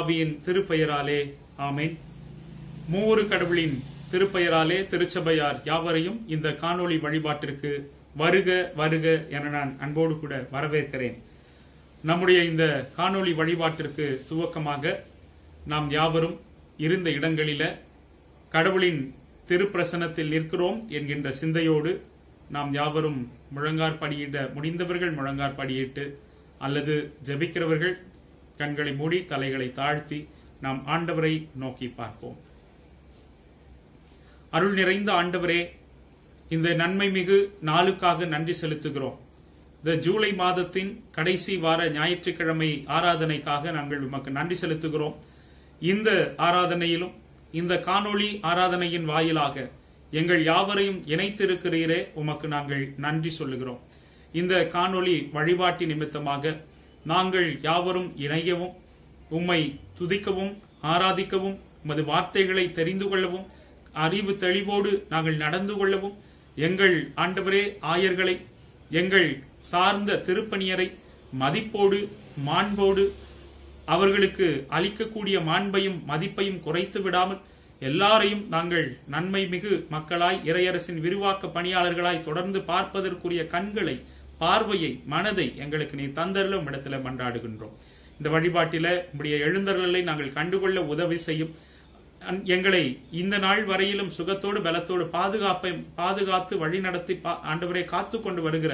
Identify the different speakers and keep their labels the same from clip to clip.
Speaker 1: ஆவியின் திருப்பெயராலே ஆமென். மூவொரு கடவுளின் திருப்பெயராலே திருச்சபையார் யாவரையும் இந்த காணொளி வழிபாட்டிற்கு வருக வருக என நான் அன்போடு கூட வரவேற்கிறேன். நம்முடைய இந்த காணொளி வழிபாட்டிற்கு துவக்கமாக நாம் யாவரும் இருந்த இடங்களில கடவுளின் திருப்பிரசனத்தில் நிற்கிறோம் என்கின்ற சிந்தையோடு நாம் யாவரும் முழங்கார் படியிட முடிந்தவர்கள் முழங்கார் படியிட்டு அல்லது ஜெபிக்கிறவர்கள் கண்களை மூடி தலைகளை தாழ்த்தி நாம் ஆண்டவரை நோக்கி பார்ப்போம். அருள் நிறைந்த ஆண்டவரே, இந்த நன்மை மிகு நாளுக்காக நன்றி செலுத்துகிறோம். இந்த ஜூலை மாதத்தின் கடைசி வார ஞாயிற்றுக்கிழமை ஆராதனைக்காக நாங்கள் உமக்கு நன்றி செலுத்துகிறோம். இந்த ஆராதனையிலும் இந்த காணொளி ஆராதனையின் வாயிலாக எங்கள் யாவரையும் இணைத்திருக்கிறீரே, உமக்கு நாங்கள் நன்றி சொல்லுகிறோம். இந்த காணொளி வழிபாட்டு நிமித்தமாக நாங்கள் யாவரும் இணையவும் உம்மை துதிக்கவும் ஆராதிக்கவும் உமது வார்த்தைகளை தெரிந்து கொள்ளவும் அறிவு தெளிவோடு நாங்கள் நடந்து கொள்ளவும் எங்கள் ஆண்டவரே ஆயர்களை எங்கள் சார்ந்த திருப்பணியரை மதிப்போடு மாண்போடு அவர்களுக்கு அளிக்கக்கூடிய மாண்பையும் மதிப்பையும் குறைத்து விடாமல் எல்லாரையும் நாங்கள் நன்மை மிகு மக்களாய் இறையரசின் விரிவாக்க பணியாளர்களாய் தொடர்ந்து பார்ப்பதற்குரிய கண்களை பார்வையை மனதை எங்களுக்கு நீ தந்தரல இடத்துல மன்றாடுகின்றோம். இந்த வழிபாட்டில உடைய எழுந்தருளை நாங்கள் கண்டுகொள்ள உதவி செய்யும். எங்களை இந்த நாள் வரையிலும் சுகத்தோடு பலத்தோடு பாதுகாத்து வழி நடத்தி ஆண்டவரை காத்து கொண்டு வருகிற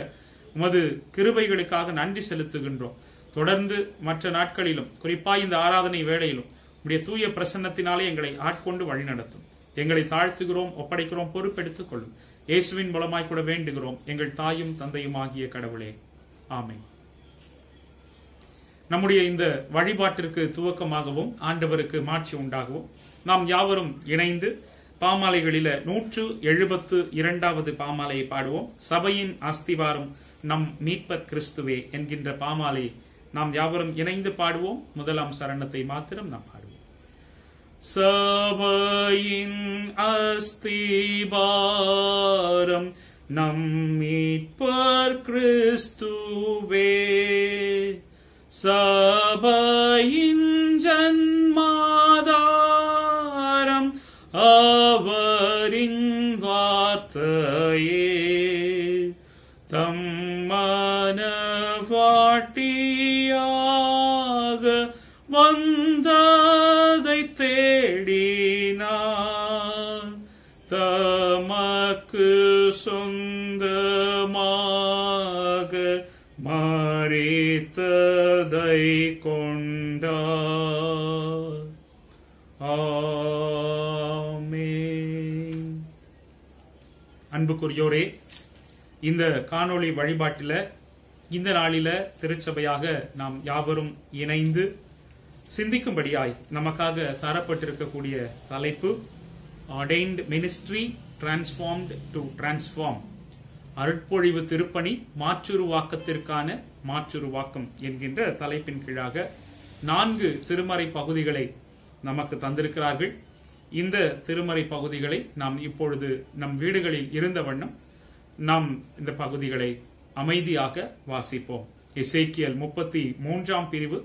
Speaker 1: உமது கிருபைகளுக்காக நன்றி செலுத்துகின்றோம். தொடர்ந்து மற்ற நாட்களிலும் குறிப்பாக இந்த ஆராதனை வேளையிலும் உடைய தூய பிரசன்னத்தினாலே எங்களை ஆட்கொண்டு வழி நடத்தும். எங்களை தாழ்த்துகிறோம், ஒப்படைக்கிறோம், பொறுப்பெடுத்துக் கொள்ளும். இயேசுவின் மூலமாய் கூட வேண்டுகிறோம் எங்கள் தாயும் தந்தையும் ஆகிய கடவுளே, ஆமென். நம்முடைய இந்த வழிபாட்டிற்கு துவக்கமாகவும் ஆண்டவருக்கு மாட்சி உண்டாகவும் நாம் யாவரும் இணைந்து பாமாலைகளில 172வது பாமாலையை பாடுவோம். சபையின் அஸ்திவாரம் நம் மீட்பர் கிறிஸ்துவே என்கின்ற பாமாலை நாம் யாவரும் இணைந்து பாடுவோம். முதலாம் சரணத்தை மாத்திரம் நாம் பாடுவோம். சபையின் அஸ்திவாரம் நம் மீட்பர் கிறிஸ்துவே, சபையின் ஜன்மாதாரம் அவரின் வார்த்தையே, தம் மனவாட்டியாக வந்ததை தேடினார், தமக்கு சொந்தமாக மரித்ததை கொண்டார். ஆமென். அன்புக்குரியோரே, இந்த காணொளி வழிபாட்டில இந்த நாளில திருச்சபையாக நாம் யாவரும் இணைந்து சிந்திக்கும்படியாய் நமக்காக தரப்பட்டிருக்கக்கூடிய தலைப்பு ordained ministry transformed to transform, அருட்பொழிவு திருப்பணி மாற்றுருவாக்கத்திற்கான மாற்றுருவாக்கம் என்கின்ற தலைப்பின் கீழாக 4 திருமறை பகுதிகளை நமக்கு தந்திருக்கிறார்கள். இந்த திருமறை பகுதிகளை நாம் இப்பொழுது நம் வீடுகளில் இருந்த வண்ணம் நாம் இந்த பகுதிகளை அமைதியாக வாசிப்போம். எசேக்கியல் 33ஆம் பிரிவு,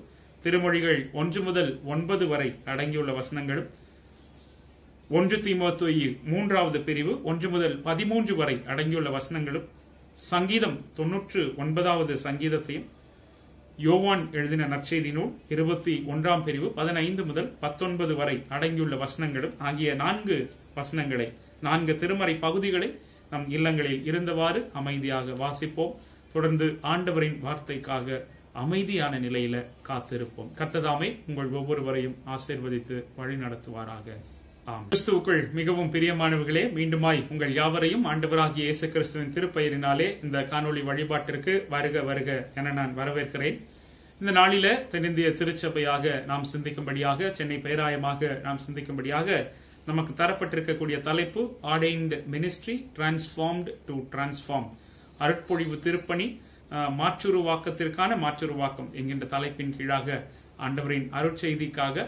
Speaker 1: திருமொழிகள் 1 முதல் 9 வரை அடங்கியுள்ள வசனங்களும், 1 தீமோத்தேயு 3வது பிரிவு 1 முதல் 13 வரை அடங்கியுள்ள வசனங்களும், சங்கீதம் 99வது சங்கீதத்தையும், யோவான் எழுதின நற்செய்தி நூல் 21ஆம் பிரிவு 15 முதல் 19 வரை அடங்கியுள்ள வசனங்களும் ஆகிய 4 வசனங்களை 4 திருமறை பகுதிகளை நம் இல்லங்களில் இருந்தவாறு அமைதியாக வாசிப்போம். தொடர்ந்து ஆண்டவரின் வார்த்தைக்காக அமைதியான நிலையில காத்திருப்போம். கர்த்ததாமே உங்கள் ஒவ்வொருவரையும் ஆசீர்வதித்து வழி நடத்துவாராக. கிறிஸ்துவுக்குள் மிகவும் பிரியமானவர்களே, மீண்டுமாய் உங்கள் யாவரையும் ஆண்டவராகிய இயேசு கிறிஸ்துவின் திருப்பெயரினாலே இந்த காணொளி வழிபாட்டிற்கு வருக வருக என நான் வரவேற்கிறேன். இந்த நாளில தென்னிந்திய திருச்சபையாக நாம் சிந்திக்கும்படியாக, சென்னை பேராயமாக நாம் சிந்திக்கும்படியாக நமக்கு தரப்பட்டிருக்கக்கூடிய தலைப்பு ordained ministry transformed to transform, அருட்பொழிவு திருப்பணி மாற்றுருவாக்கத்திற்கான மாற்றுருவாக்கம் என்கின்ற தலைப்பின் கீழாக ஆண்டவரின் அருட்செய்திக்காக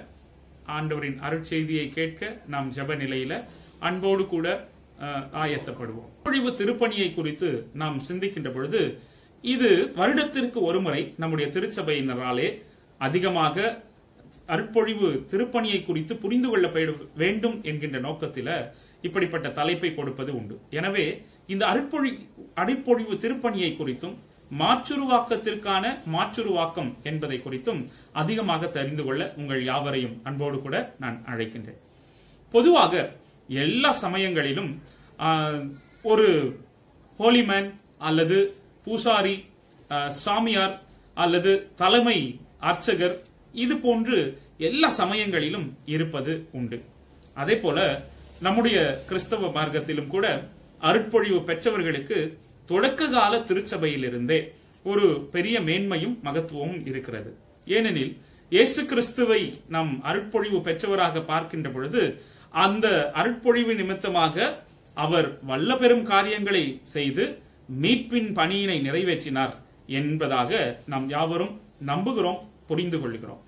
Speaker 1: ஆண்டவரின் அருட்செய்தியை கேட்க நாம் ஜெப நிலையில அன்போடு கூட ஆயத்தப்படுவோம். பொழிவு திருப்பணியை குறித்து நாம் சிந்திக்கின்ற பொழுது இது வருடத்திற்கு ஒருமுறை நம்முடைய திருச்சபையினராலே அதிகமாக அருட்பொழிவு திருப்பணியை குறித்து புரிந்து கொள்ள வேண்டும் என்கின்ற நோக்கத்தில் இப்படிப்பட்ட தலைப்பை கொடுப்பது உண்டு. எனவே இந்த அருட்பொழிவு திருப்பணியை குறித்தும் மாற்றுருவாக்கத்திற்கான மாற்றுருவாக்கம் என்பதை குறித்தும் அதிகமாக தெரிந்து கொள்ள உங்கள் யாவரையும் அன்போடு கூட நான் அழைக்கின்றேன். பொதுவாக எல்லா சமயங்களிலும் ஒரு ஹோலிமேன் அல்லது பூசாரி, சாமியார் அல்லது தலைமை அர்ச்சகர் இது போன்று எல்லா சமயங்களிலும் இருப்பது உண்டு. அதே போல நம்முடைய கிறிஸ்தவ மார்க்கத்திலும் கூட அருட்பொழிவு பெற்றவர்களுக்கு தொடக்க கால திருச்சபையிலிருந்தே ஒரு பெரிய மேன்மையும் மகத்துவமும் இருக்கிறது. ஏனெனில் இயேசு கிறிஸ்துவை நாம் அருட்பொழிவு பெற்றவராக பார்க்கின்ற பொழுது அந்த அருட்பொழிவு நிமித்தமாக அவர் வல்ல பெரும் காரியங்களை செய்து மீட்பின் பணியினை நிறைவேற்றினார் என்பதாக நாம் யாவரும் நம்புகிறோம், புரிந்து கொள்கிறோம்.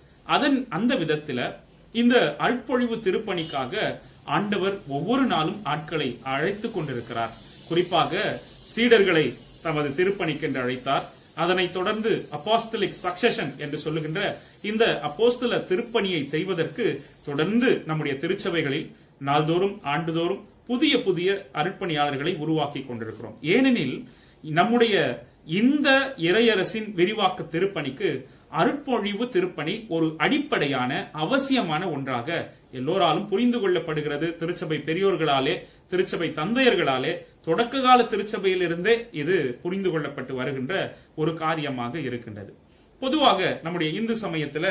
Speaker 1: அந்த விதத்தில் இந்த அருட்பொழிவு திருப்பணிக்காக ஆண்டவர் ஒவ்வொரு நாளும் ஆட்களை அழைத்துக் கொண்டிருக்கிறார். குறிப்பாக சீடர்களை தமது திருப்பணிக்கென்று அழைத்தார். அதனைத் தொடர்ந்து அப்போஸ்தலிக் சக்சஷன் என்று சொல்லுகின்ற இந்த அப்போஸ்தல திருப்பணியை செய்வதற்கு தொடர்ந்து நம்முடைய திருச்சபைகளில் நாள்தோறும் ஆண்டுதோறும் புதிய புதிய அருட்பணியாளர்களை உருவாக்கி கொண்டிருக்கிறோம். ஏனெனில் நம்முடைய இந்த இறையரசின் விரிவாக்க திருப்பணிக்கு அருட்பொழிவு திருப்பணி ஒரு அடிப்படையான அவசியமான ஒன்றாக எல்லோராலும் புரிந்து கொள்ளப்படுகிறது. திருச்சபை பெரியோர்களாலே, திருச்சபை தந்தையர்களாலே தொடக்க கால திருச்சபையிலிருந்தே இது புரிந்து கொள்ளப்பட்டு வருகின்ற ஒரு காரியமாக இருக்கின்றது. பொதுவாக நம்முடைய இந்து சமயத்துல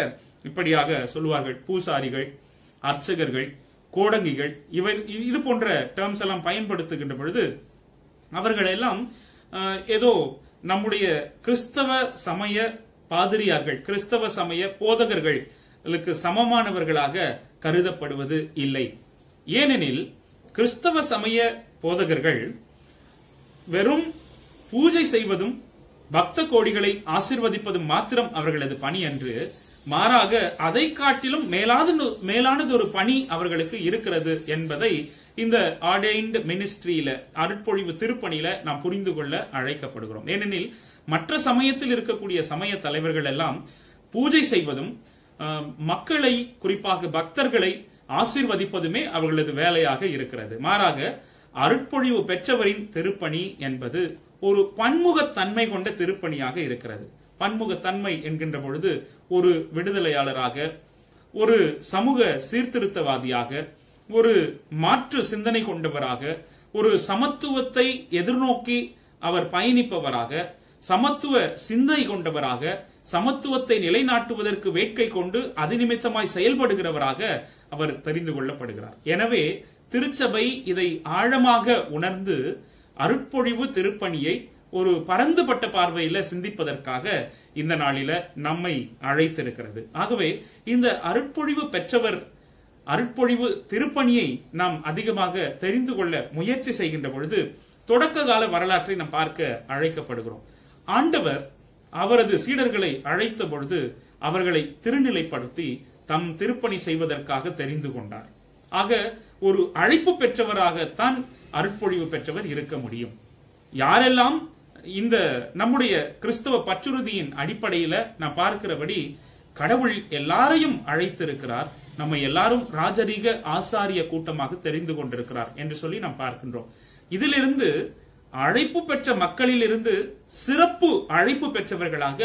Speaker 1: இப்படியாக சொல்லுவார்கள், பூசாரிகள், அர்ச்சகர்கள், கோடங்கிகள், இது போன்ற டேர்ம்ஸ் எல்லாம் பயன்படுத்துகின்ற பொழுது அவர்களெல்லாம் ஏதோ நம்முடைய கிறிஸ்தவ சமய பாதிரியார்கள், கிறிஸ்தவ சமய போதகர்களுக்கு சமமானவர்களாக கருதப்படுவது இல்லை. ஏனெனில் கிறிஸ்தவ சமய போதகர்கள் வெறும் பூஜை செய்வதும் பக்த கோடிகளை ஆசீர்வதிப்பதும் மாத்திரம் அவர்களது பணி அன்று, மாறாக அதை காட்டிலும் மேலானது ஒரு பணி அவர்களுக்கு இருக்கிறது என்பதை இந்த ஆர்டைன்ட் மினிஸ்ட்ரியில, அருட்பொழிவு திருப்பணியில நாம் புரிந்து கொள்ள அழைக்கப்படுகிறோம். ஏனெனில் மற்ற சமயத்தில் இருக்கக்கூடிய சமய தலைவர்கள் எல்லாம் பூஜை செய்வதும் மக்களை, குறிப்பாக பக்தர்களை ஆசீர்வதிப்பதுமே அவர்களது வேலையாக இருக்கிறது. மாறாக அருட்பொழிவு பெற்றவரின் திருப்பணி என்பது ஒரு பன்முகத்தன்மை கொண்ட திருப்பணியாக இருக்கிறது. பன்முகத்தன்மை என்கின்ற பொழுது ஒரு விடுதலையாளராக, ஒரு சமூக சீர்திருத்தவாதியாக, ஒரு மாற்று சிந்தனை கொண்டவராக, ஒரு சமத்துவத்தை எதிர்நோக்கி அவர் பயணிப்பவராக, சமத்துவ சிந்தனை கொண்டவராக, சமத்துவத்தை நிலைநாட்டுவதற்கு வேட்கை கொண்டு அது நிமித்தமாய் செயல்படுகிறவராக அவர் தெரிந்து கொள்ளப்படுகிறார். எனவே திருச்சபை இதை ஆழமாக உணர்ந்து அருட்பொழிவு திருப்பணியை ஒரு பரந்துபட்ட பார்வையில சிந்திப்பதற்காக இந்த நாளில நம்மை அழைத்திருக்கிறது. ஆகவே இந்த அருட்பொழிவு பெற்றவர், அருட்பொழிவு திருப்பணியை நாம் அதிகமாக தெரிந்து கொள்ள முயற்சி செய்கின்ற பொழுது தொடக்க கால வரலாற்றை நாம் பார்க்க அழைக்கப்படுகிறோம். ஆண்டவர் அவரது சீடர்களை அழைத்த பொழுது அவர்களை திருநிலைப்படுத்தி தம் திருப்பணி செய்வதற்காக தெரிந்து கொண்டார். ஆக ஒரு அழைப்பு பெற்றவராகத்தான் அருட்பொழிவு பெற்றவர் இருக்க முடியும். யாரெல்லாம் இந்த நம்முடைய கிறிஸ்தவ பற்றுறுதியின் அடிப்படையில நான் பார்க்கிறபடி கடவுள் எல்லாரையும் அழைத்திருக்கிறார், நம்ம எல்லாரும் ராஜரீக ஆசாரிய கூட்டமாக தெரிந்து கொண்டிருக்கிறார் என்று சொல்லி நாம் பார்க்கின்றோம். இதிலிருந்து அழைப்பு பெற்ற மக்களில் இருந்து சிறப்பு அழைப்பு பெற்றவர்களாக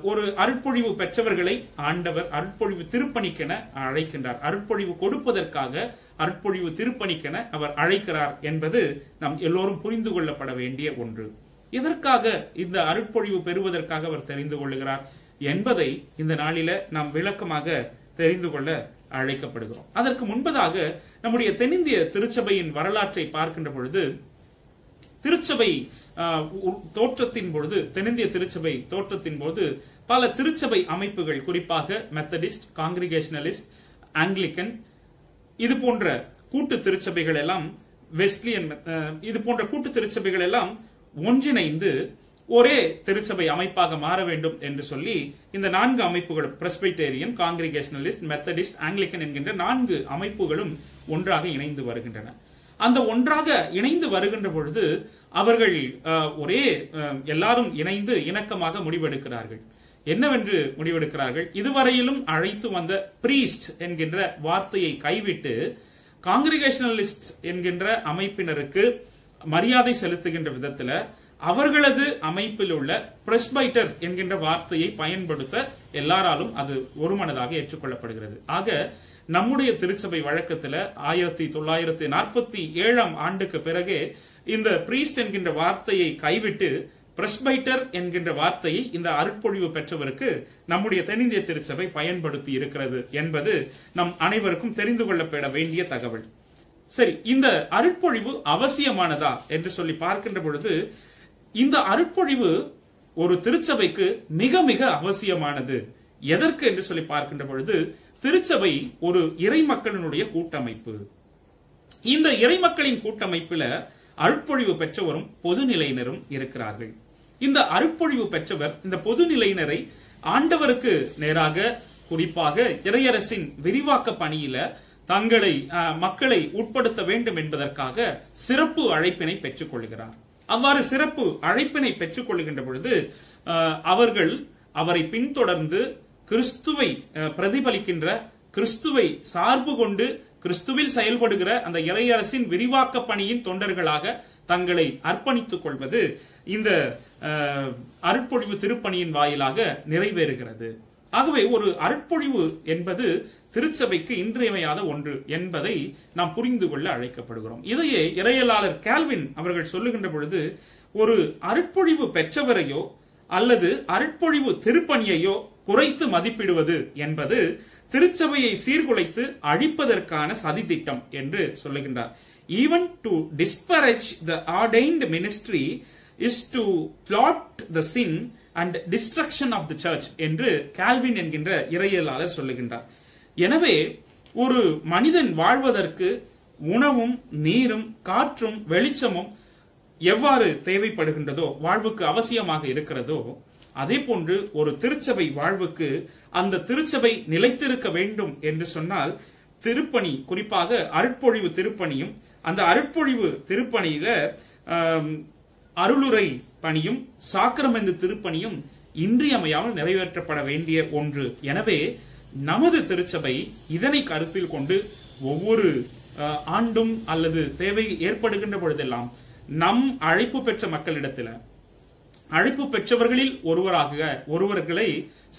Speaker 1: ஒரு அருட்பொழிவு பெற்றவர்களை ஆண்டவர் அருட்பொழிவு திருப்பணிக்கென அழைக்கின்றார். அருட்பொழிவு கொடுப்பதற்காக அருட்பொழிவு திருப்பணிக்கென அவர் அழைக்கிறார் என்பது நாம் எல்லோரும் புரிந்து கொள்ளப்பட வேண்டிய ஒன்று. இதற்காக இந்த அருட்பொழிவு பெறுவதற்காக அவர் தெரிந்து கொள்ளுகிறார் என்பதை இந்த நாளில நாம் விளக்கமாக தெரிந்து கொள்ள அழைக்கப்படுகிறோம். அதற்கு முன்பதாக நம்முடைய தென்னிந்திய திருச்சபையின் வரலாற்றை பார்க்கின்ற பொழுது, திருச்சபை தோற்றத்தின் பொழுது, தென்னிந்திய திருச்சபை தோற்றத்தின் போது பல திருச்சபை அமைப்புகள், குறிப்பாக மெத்தடிஸ்ட், காங்கிரிகேஷனலிஸ்ட், ஆங்கிலிக்கன், இது போன்ற கூட்டு திருச்சபைகள் எல்லாம், வெஸ்லியன், இது போன்ற கூட்டு திருச்சபைகள் எல்லாம் ஒன்றிணைந்து ஒரே திருச்சபை அமைப்பாக மாற வேண்டும் என்று சொல்லி இந்த 4 அமைப்புகள், பிரெஸ்பிட்டேரியன், காங்கிரிகேஷனலிஸ்ட், மெத்தடிஸ்ட், ஆங்கிலிக்கன் என்கின்ற 4 அமைப்புகளும் ஒன்றாக இணைந்து வருகின்றன. அந்த ஒன்றாக இணைந்து வருகின்ற பொழுது அவர்கள் ஒரே எல்லாரும் இணைந்து இணக்கமாக முடிவெடுக்கிறார்கள். என்னவென்று முடிவெடுக்கிறார்கள்? இதுவரையிலும் அழைத்து வந்த பிரீஸ்ட் என்கின்ற வார்த்தையை கைவிட்டு காங்கிரிகேஷனலிஸ்ட் என்கின்ற அமைப்பினருக்கு மரியாதை செலுத்துகின்ற விதத்தில் அவர்களது அமைப்பில் உள்ள பிரஸ்பைட்டர் என்கின்ற வார்த்தையை பயன்படுத்த எல்லாராலும் அது ஒருமனதாக ஏற்றுக்கொள்ளப்படுகிறது. ஆக நம்முடைய திருச்சபை வழக்கத்தில் 1947 ஆண்டுக்கு பிறகு இந்த பிரீஸ்ட் என்கின்ற வார்த்தையை கைவிட்டு பிரஸ்பைட்டர் என்கின்ற வார்த்தையை இந்த அருட்பொழிவு பெற்றவருக்கு நம்முடைய தென்னிந்திய திருச்சபை பயன்படுத்தி இருக்கிறது என்பது நம் அனைவருக்கும் தெரிந்து கொள்ளப்பட வேண்டிய தகவல். சரி, இந்த அருட்பொழிவு அவசியமானதா என்று சொல்லி பார்க்கின்ற பொழுது இந்த அருட்பொழிவு ஒரு திருச்சபைக்கு மிக மிக அவசியமானது. எதற்கு என்று சொல்லி பார்க்கின்ற பொழுது திருச்சபை ஒரு இறைமக்களினுடைய கூட்டமைப்பு. இந்த இறைமக்களின் கூட்டமைப்புல அருட்பொழிவு பெற்றவரும் பொதுநிலையினரும் இருக்கிறார்கள். இந்த அருட்பொழிவு பெற்றவர் இந்த பொதுநிலையினரை ஆண்டவருக்கு நேராக, குறிப்பாக இறையரசின் விரிவாக்க பணியில தங்களை மக்களை உட்படுத்த வேண்டும் என்பதற்காக சிறப்பு அழைப்பினை பெற்றுக் கொள்கிறார். அவ்வாறு சிறப்பு அழைப்பினை பெற்றுக் கொள்கின்ற பொழுது அவர்கள் அவரை பின்தொடர்ந்து கிறிஸ்துவை பிரதிபலிக்கின்ற, கிறிஸ்துவை சார்பு கொண்டு கிறிஸ்துவில் செயல்படுகிற அந்த இறையரசின் விரிவாக்க பணியின் தொண்டர்களாக தங்களை அர்ப்பணித்துக் கொள்வது இந்த அருட்பொழிவு திருப்பணியின் வாயிலாக நிறைவேறுகிறது. ஆகவே ஒரு அருட்பொழிவு என்பது திருச்சபைக்கு இன்றியமையாத ஒன்று என்பதை நாம் புரிந்து கொள்ள அழைக்கப்படுகிறோம். இதையே இறையலாளர் கால்வின் அவர்கள் சொல்லுகின்ற பொழுது, ஒரு அருட்பொழிவு பெற்றவரையோ அல்லது அருட்பொழிவு திருப்பணியையோ குறைத்து மதிப்பிடுவது என்பது திருச்சபையை சீர்குலைத்து அழிப்பதற்கான சதித்திட்டம் என்று சொல்லுகின்றார். Even to disparage the ordained ministry is to plot the sin and destruction of the church என்று கால்வின் என்கின்ற இறையியலாளர் சொல்லுகின்றார். எனவே ஒரு மனிதன் வாழ்வதற்கு உணவும் நீரும் காற்றும் வெளிச்சமும் எவ்வாறு தேவைப்படுகின்றதோ, வாழ்வுக்கு அவசியமாக இருக்கிறதோ, அதே போன்று ஒரு திருச்சபை வாழ்வுக்கு அந்த திருச்சபை நிலைத்திருக்க வேண்டும் என்று சொன்னால் திருப்பணி, குறிப்பாக அருட்பொழிவு திருப்பணியும், அந்த அருட்பொழிவு திருப்பணியில அருளுரை பணியும் சாக்கிரமெந்து திருப்பணியும் இன்றியமையாமல் நிறைவேற்றப்பட வேண்டிய ஒன்று. எனவே நமது திருச்சபை இதனை கருத்தில் கொண்டு ஒவ்வொரு ஆண்டும் அல்லது தேவை ஏற்படுகின்ற பொழுதெல்லாம் நம் அழைப்பு பெற்ற மக்களிடத்தில், அழைப்பு பெற்றவர்களில் ஒருவர்களை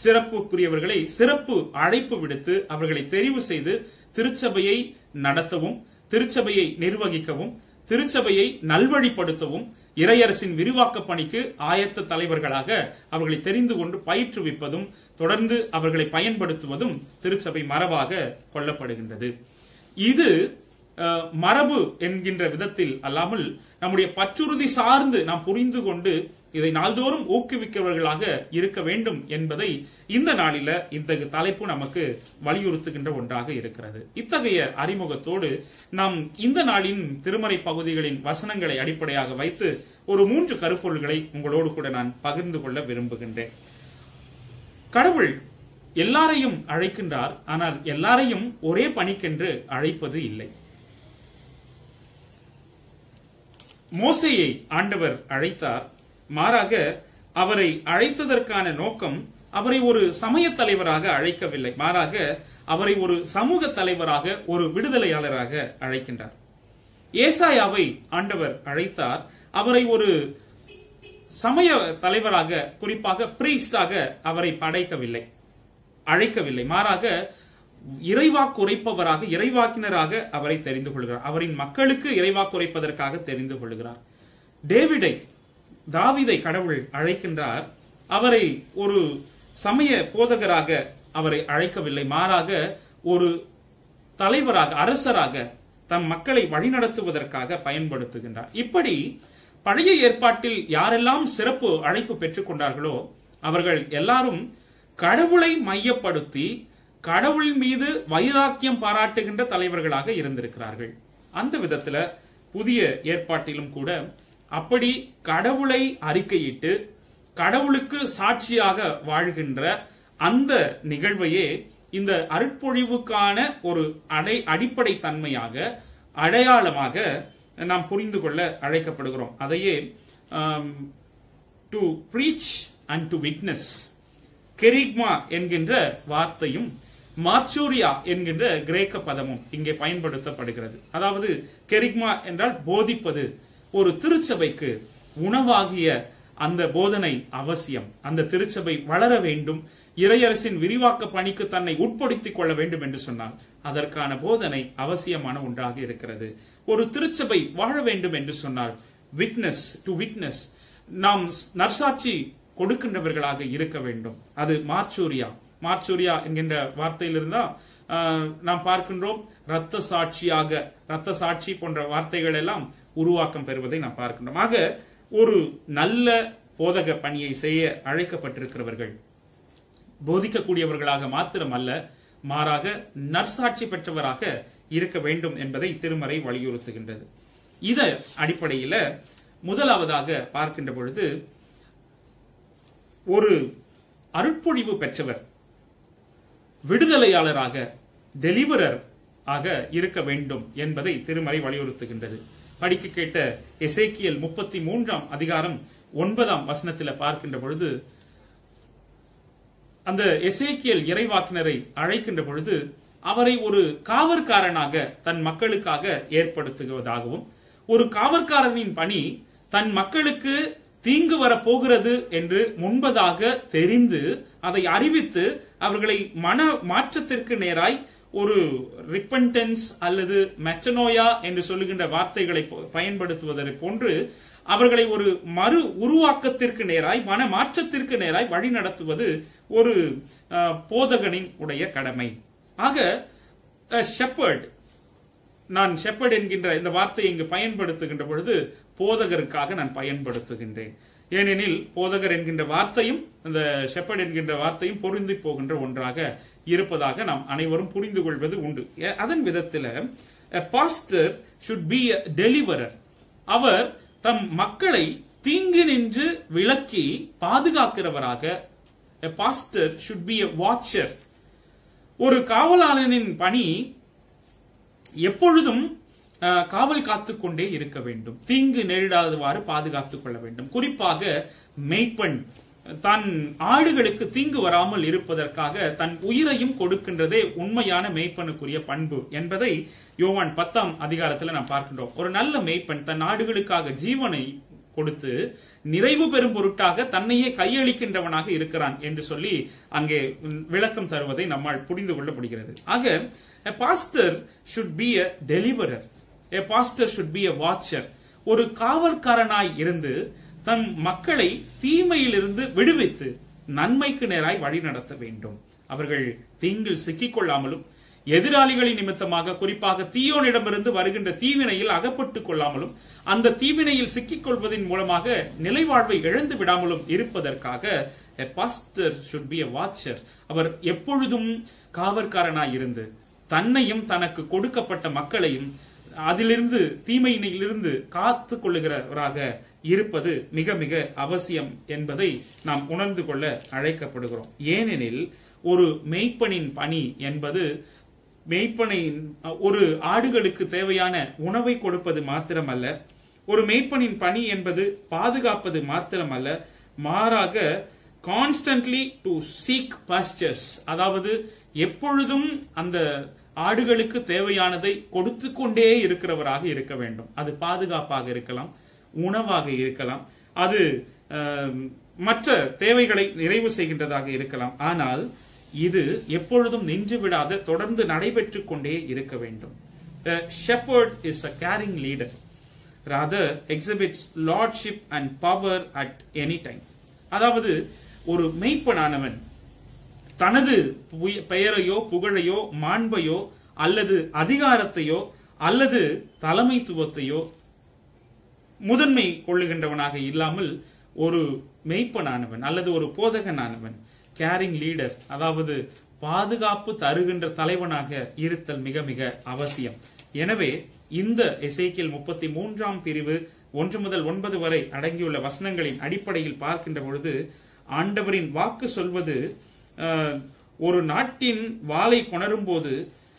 Speaker 1: சிறப்புக்குரியவர்களை சிறப்பு அழைப்பு விடுத்து அவர்களை தெரிவு செய்து திருச்சபையை நடத்தவும், திருச்சபையை நிர்வகிக்கவும், திருச்சபையை நல்வழிப்படுத்தவும், இறையரசின் விரிவாக்க பணிக்கு ஆயத்த தலைவர்களாக அவர்களை தெரிந்து கொண்டு பயிற்றுவிப்பதும் தொடர்ந்து அவர்களை பயன்படுத்துவதும் திருச்சபை மரபாக கொள்ளப்படுகின்றது. இது மரபு என்கின்ற விதத்தில் அல்லாமல் நம்முடைய பற்றுறுதி சார்ந்து நாம் புரிந்து கொண்டு இதை நாள்தோறும் ஊக்குவிக்கிறவர்களாக இருக்க வேண்டும் என்பதை இந்த நாளில இத்தகைய தலைப்பு நமக்கு வலியுறுத்துகின்ற ஒன்றாக இருக்கிறது. இத்தகைய அறிமுகத்தோடு நாம் இந்த நாளின் திருமறை பகுதிகளின் வசனங்களை அடிப்படையாக வைத்து ஒரு 3 கருப்பொருள்களை உங்களோடு கூட நான் பகிர்ந்து கொள்ள விரும்புகின்றேன். கடவுள் எல்லாரையும் அழைக்கின்றார், ஆனால் எல்லாரையும் ஒரே பணிக்கென்று அழைப்பது இல்லை. மோசேயை ஆண்டவர் அழைத்தார். மாறாக அவரை அழைத்ததற்கான நோக்கம் அவரை ஒரு சமய தலைவராக அழைக்கவில்லை, மாறாக அவரை ஒரு சமூக தலைவராக, ஒரு விடுதலையாளராக அழைக்கின்றார். ஏசாயாவை ஆண்டவர் அழைத்தார். அவரை ஒரு சமய தலைவராக, குறிப்பாக பிரீஸ்டாக அவரை அழைக்கவில்லை, மாறாக இறைவாக்குரைப்பவராக, இறைவாக்கினராக அவரை தெரிந்து கொள்கிறார். அவரின் மக்களுக்கு இறைவாக்குரைப்பதற்காக தெரிந்து கொள்கிறார். தாவீதை கடவுள் அழைக்கின்றார். அவரை ஒரு சமய போதகராக அவரை அழைக்கவில்லை, மாறாக ஒரு தலைவராக, அரசராக தம் மக்களை வழிநடத்துவதற்காக பயன்படுத்துகின்றார். இப்படி பழைய ஏற்பாட்டில் யாரெல்லாம் சிறப்பு அழைப்பு பெற்றுக் கொண்டார்களோ அவர்கள் எல்லாரும் கடவுளை மையப்படுத்தி கடவுள் மீது வைராக்கியம் பாராட்டுகின்ற தலைவர்களாக இருந்திருக்கிறார்கள். அந்த விதத்துல புதிய ஏற்பாட்டிலும் கூட அப்படி கடவுளை அறிக்கையிட்டு கடவுளுக்கு சாட்சியாக வாழ்கின்ற அந்த நிகழ்வையே இந்த அருட்பொழிவுக்கான ஒரு அடிப்படை தன்மையாக, அடையாளமாக நாம் புரிந்து கொள்ள அழைக்கப்படுகிறோம். அதையே to preach and to witness, கெரிக்மா என்கின்ற வார்த்தையும் மார்ச்சூரியா என்கின்ற கிரேக்க பதமும் இங்கே பயன்படுத்தப்படுகிறது. அதாவது கெரிக்மா என்றால் போதிப்பது. ஒரு திருச்சபைக்கு உணவாகிய அந்த போதனை அவசியம். அந்த திருச்சபை வளர வேண்டும், இறையரசின் விரிவாக்க பணிக்கு தன்னை உட்படுத்திக் கொள்ள வேண்டும் என்று சொன்னால் அதற்கான போதனை அவசியமான ஒன்றாக இருக்கிறது. ஒரு திருச்சபை வாழ வேண்டும் என்று சொன்னால் விட்னஸ் டு விட்னஸ், நாம் நற்சாட்சி கொடுக்கின்றவர்களாக இருக்க வேண்டும். அது மார்ச்சூரியா. மார்ச்சூரியா என்கின்ற வார்த்தையிலிருந்தா நாம் பார்க்கின்றோம் இரத்த சாட்சியாக, இரத்த சாட்சி போன்ற வார்த்தைகள் எல்லாம் உருவாக்கம் பெறுவதை நாம் பார்க்கின்றோம். ஆக ஒரு நல்ல போதக பணியை செய்ய அழைக்கப்பட்டிருக்கிறவர்கள் போதிக்கக்கூடியவர்களாக மாத்திரமல்ல, மாறாக நற்சாட்சி பெற்றவராக இருக்க வேண்டும் என்பதை திருமறை வலியுறுத்துகின்றது. இத அடிப்படையில் முதலாவதாக பார்க்கின்ற பொழுது ஒரு அருட்பொழிவு பெற்றவர் விடுதலையாளராக, டெலிவரர் ஆக இருக்க வேண்டும் என்பதை திருமறை வலியுறுத்துகின்றது. படிக்க கேட்ட எசேக்கியல் 33ஆம் அதிகாரம் 9ஆம் வசனத்தில் பார்க்கின்ற பொழுது அந்த எசேக்கியல் இறைவாக்கினரை அழைக்கின்ற பொழுது அவரை ஒரு காவற்காரனாக தன் மக்களுக்காக ஏற்படுத்துவதாகவும், ஒரு காவற்காரனின் பணி தன் மக்களுக்கு தீங்கு வரப்போகிறது என்று முன்பதாக தெரிந்து அதை அறிவித்து அவர்களை மன மாற்றத்திற்கு நேராய் ஒரு ரிப்பன்டன்ஸ் அல்லது மெட்டனோயா என்று சொல்லுகின்ற வார்த்தைகளை பயன்படுத்துவதை போன்று அவர்களை ஒரு மறு உருவாக்கத்திற்கு நேராய், மன மாற்றத்திற்கு நேராய் வழி நடத்துவது ஒரு போதகனின் உடைய கடமை. ஆக ஷெப்பர்ட், நான் ஷெப்பர்ட் என்கின்ற இந்த வார்த்தையை இங்கு பயன்படுத்துகின்ற பொழுது போதகருக்காக நான் பயன்படுத்துகின்றேன். ஏனெனில் போதகர் என்கின்ற வார்த்தையும் இந்த ஷெப்பர்ட் என்கின்ற வார்த்தையும் பொருந்தி போகின்ற ஒன்றாக இருப்பதாக நாம் அனைவரும் புரிந்து கொள்வது உண்டு. அதன் விதத்தில் pastor should be a deliverer. அவர் தம் மக்களை தீங்கு நின்று விலக்கி பாதுகாக்கிறவராக. Pastor should be a watcher. ஒரு காவலாளனின் பணி எப்பொழுதும் காவல் காத்துக்கொண்டே இருக்க வேண்டும், தீங்கு நேரிடாதவாறு பாதுகாத்துக் கொள்ள வேண்டும். குறிப்பாக மேய்ப்பன் தன் ஆடுகளுக்கு தீங்கு வராமல் இருப்பதற்காக தன் உயிரையும் கொடுக்கின்றதே உண்மையான மேய்ப்பனுக்குரிய பண்பு என்பதை யோவான் 10ஆம் அதிகாரத்தில் நாம் பார்க்கின்றோம். ஒரு நல்ல மேய்ப்பன் தன் ஆடுகளுக்காக ஜீவனை கொடுத்து நிறைவு பெறும் பொருட்டாக தன்னையே கையளிக்கின்றவனாக இருக்கிறான் என்று சொல்லி அங்கே விளக்கம் தருவதை நம்மால் புரிந்து கொள்ள முடிகிறது. ஆக a pastor should be a deliverer, a pastor should be a watcher. ஒரு காவல்காரனாய் இருந்து தன் மக்களை தீமையிலிருந்து விடுவித்து நன்மைக்கு நேராய் வழி நடத்த வேண்டும். அவர்கள் தீங்கில் சிக்கிக்கொள்ளாமலும் எதிராளிகளின் நிமித்தமாக குறிப்பாக தீயோனிடமிருந்து வருகின்ற தீவினையில் அகப்பட்டுக் கொள்ளாமலும் அந்த தீவினையில் சிக்கிக் கொள்வதன் மூலமாக நிலைவாழ்வை இழந்து விடாமலும் இருப்பதற்காக a pastor should be a watcher. அவர் எப்பொழுதும் காவற்காரனாய் இருந்து தன்னையும் தனக்கு கொடுக்கப்பட்ட மக்களையும் அதிலிருந்து தீமையிலிருந்து காத்துக் கொள்ளுகிறவராக இருப்பது மிக மிக அவசியம் என்பதை நாம் உணர்ந்து கொள்ள அழைக்கப்படுகிறோம். ஏனெனில் ஒரு மேய்ப்பனின் பணி என்பது மேய்ப்பனின் ஒரு ஆடுகளுக்கு தேவையான உணவை கொடுப்பது மாத்திரமல்ல, ஒரு மேய்ப்பனின் பணி என்பது பாதுகாப்பது மாத்திரமல்ல, மாறாக கான்ஸ்டன்ட்லி டு சீக் பாஸ்டர்ஸ், அதாவது எப்பொழுதும் அந்த ஆடுகளுக்கு தேவையானதை கொடுத்து கொண்டே இருக்கிறவராக இருக்க வேண்டும். அது பாதுகாப்பாக இருக்கலாம், உணவாக இருக்கலாம், அது மற்ற தேவைகளை நிறைவு செய்கின்றதாக இருக்கலாம். ஆனால் இது எப்பொழுதும் நின்று விடாத தொடர்ந்து நடைபெற்றுக் கொண்டே இருக்க வேண்டும். A shepherd is a caring leader, rather exhibits lordship and power at any time. அதாவது ஒரு மேய்ப்பனானவன் தனது பெயரையோ புகழையோ மாண்பையோ அல்லது அதிகாரத்தையோ அல்லது தலைமைத்துவத்தையோ முதன்மை கொள்ளுகின்றவனாக இல்லாமல் ஒரு மேய்ப்பனானவன் அல்லது ஒரு போதகனானவன் கேரிங் லீடர், அதாவது பாதுகாப்பு தருகின்ற தலைவனாக இருத்தல் மிக மிக அவசியம். எனவே இந்த எசேக்கியேல் 33ஆம் பிரிவு 1 முதல் 9 வரை அடங்கியுள்ள வசனங்களின் அடிப்படையில் பார்க்கின்ற பொழுது ஆண்டவரின் வாக்கு சொல்வது, ஒரு நாட்டின் வாளை கொணரும் போது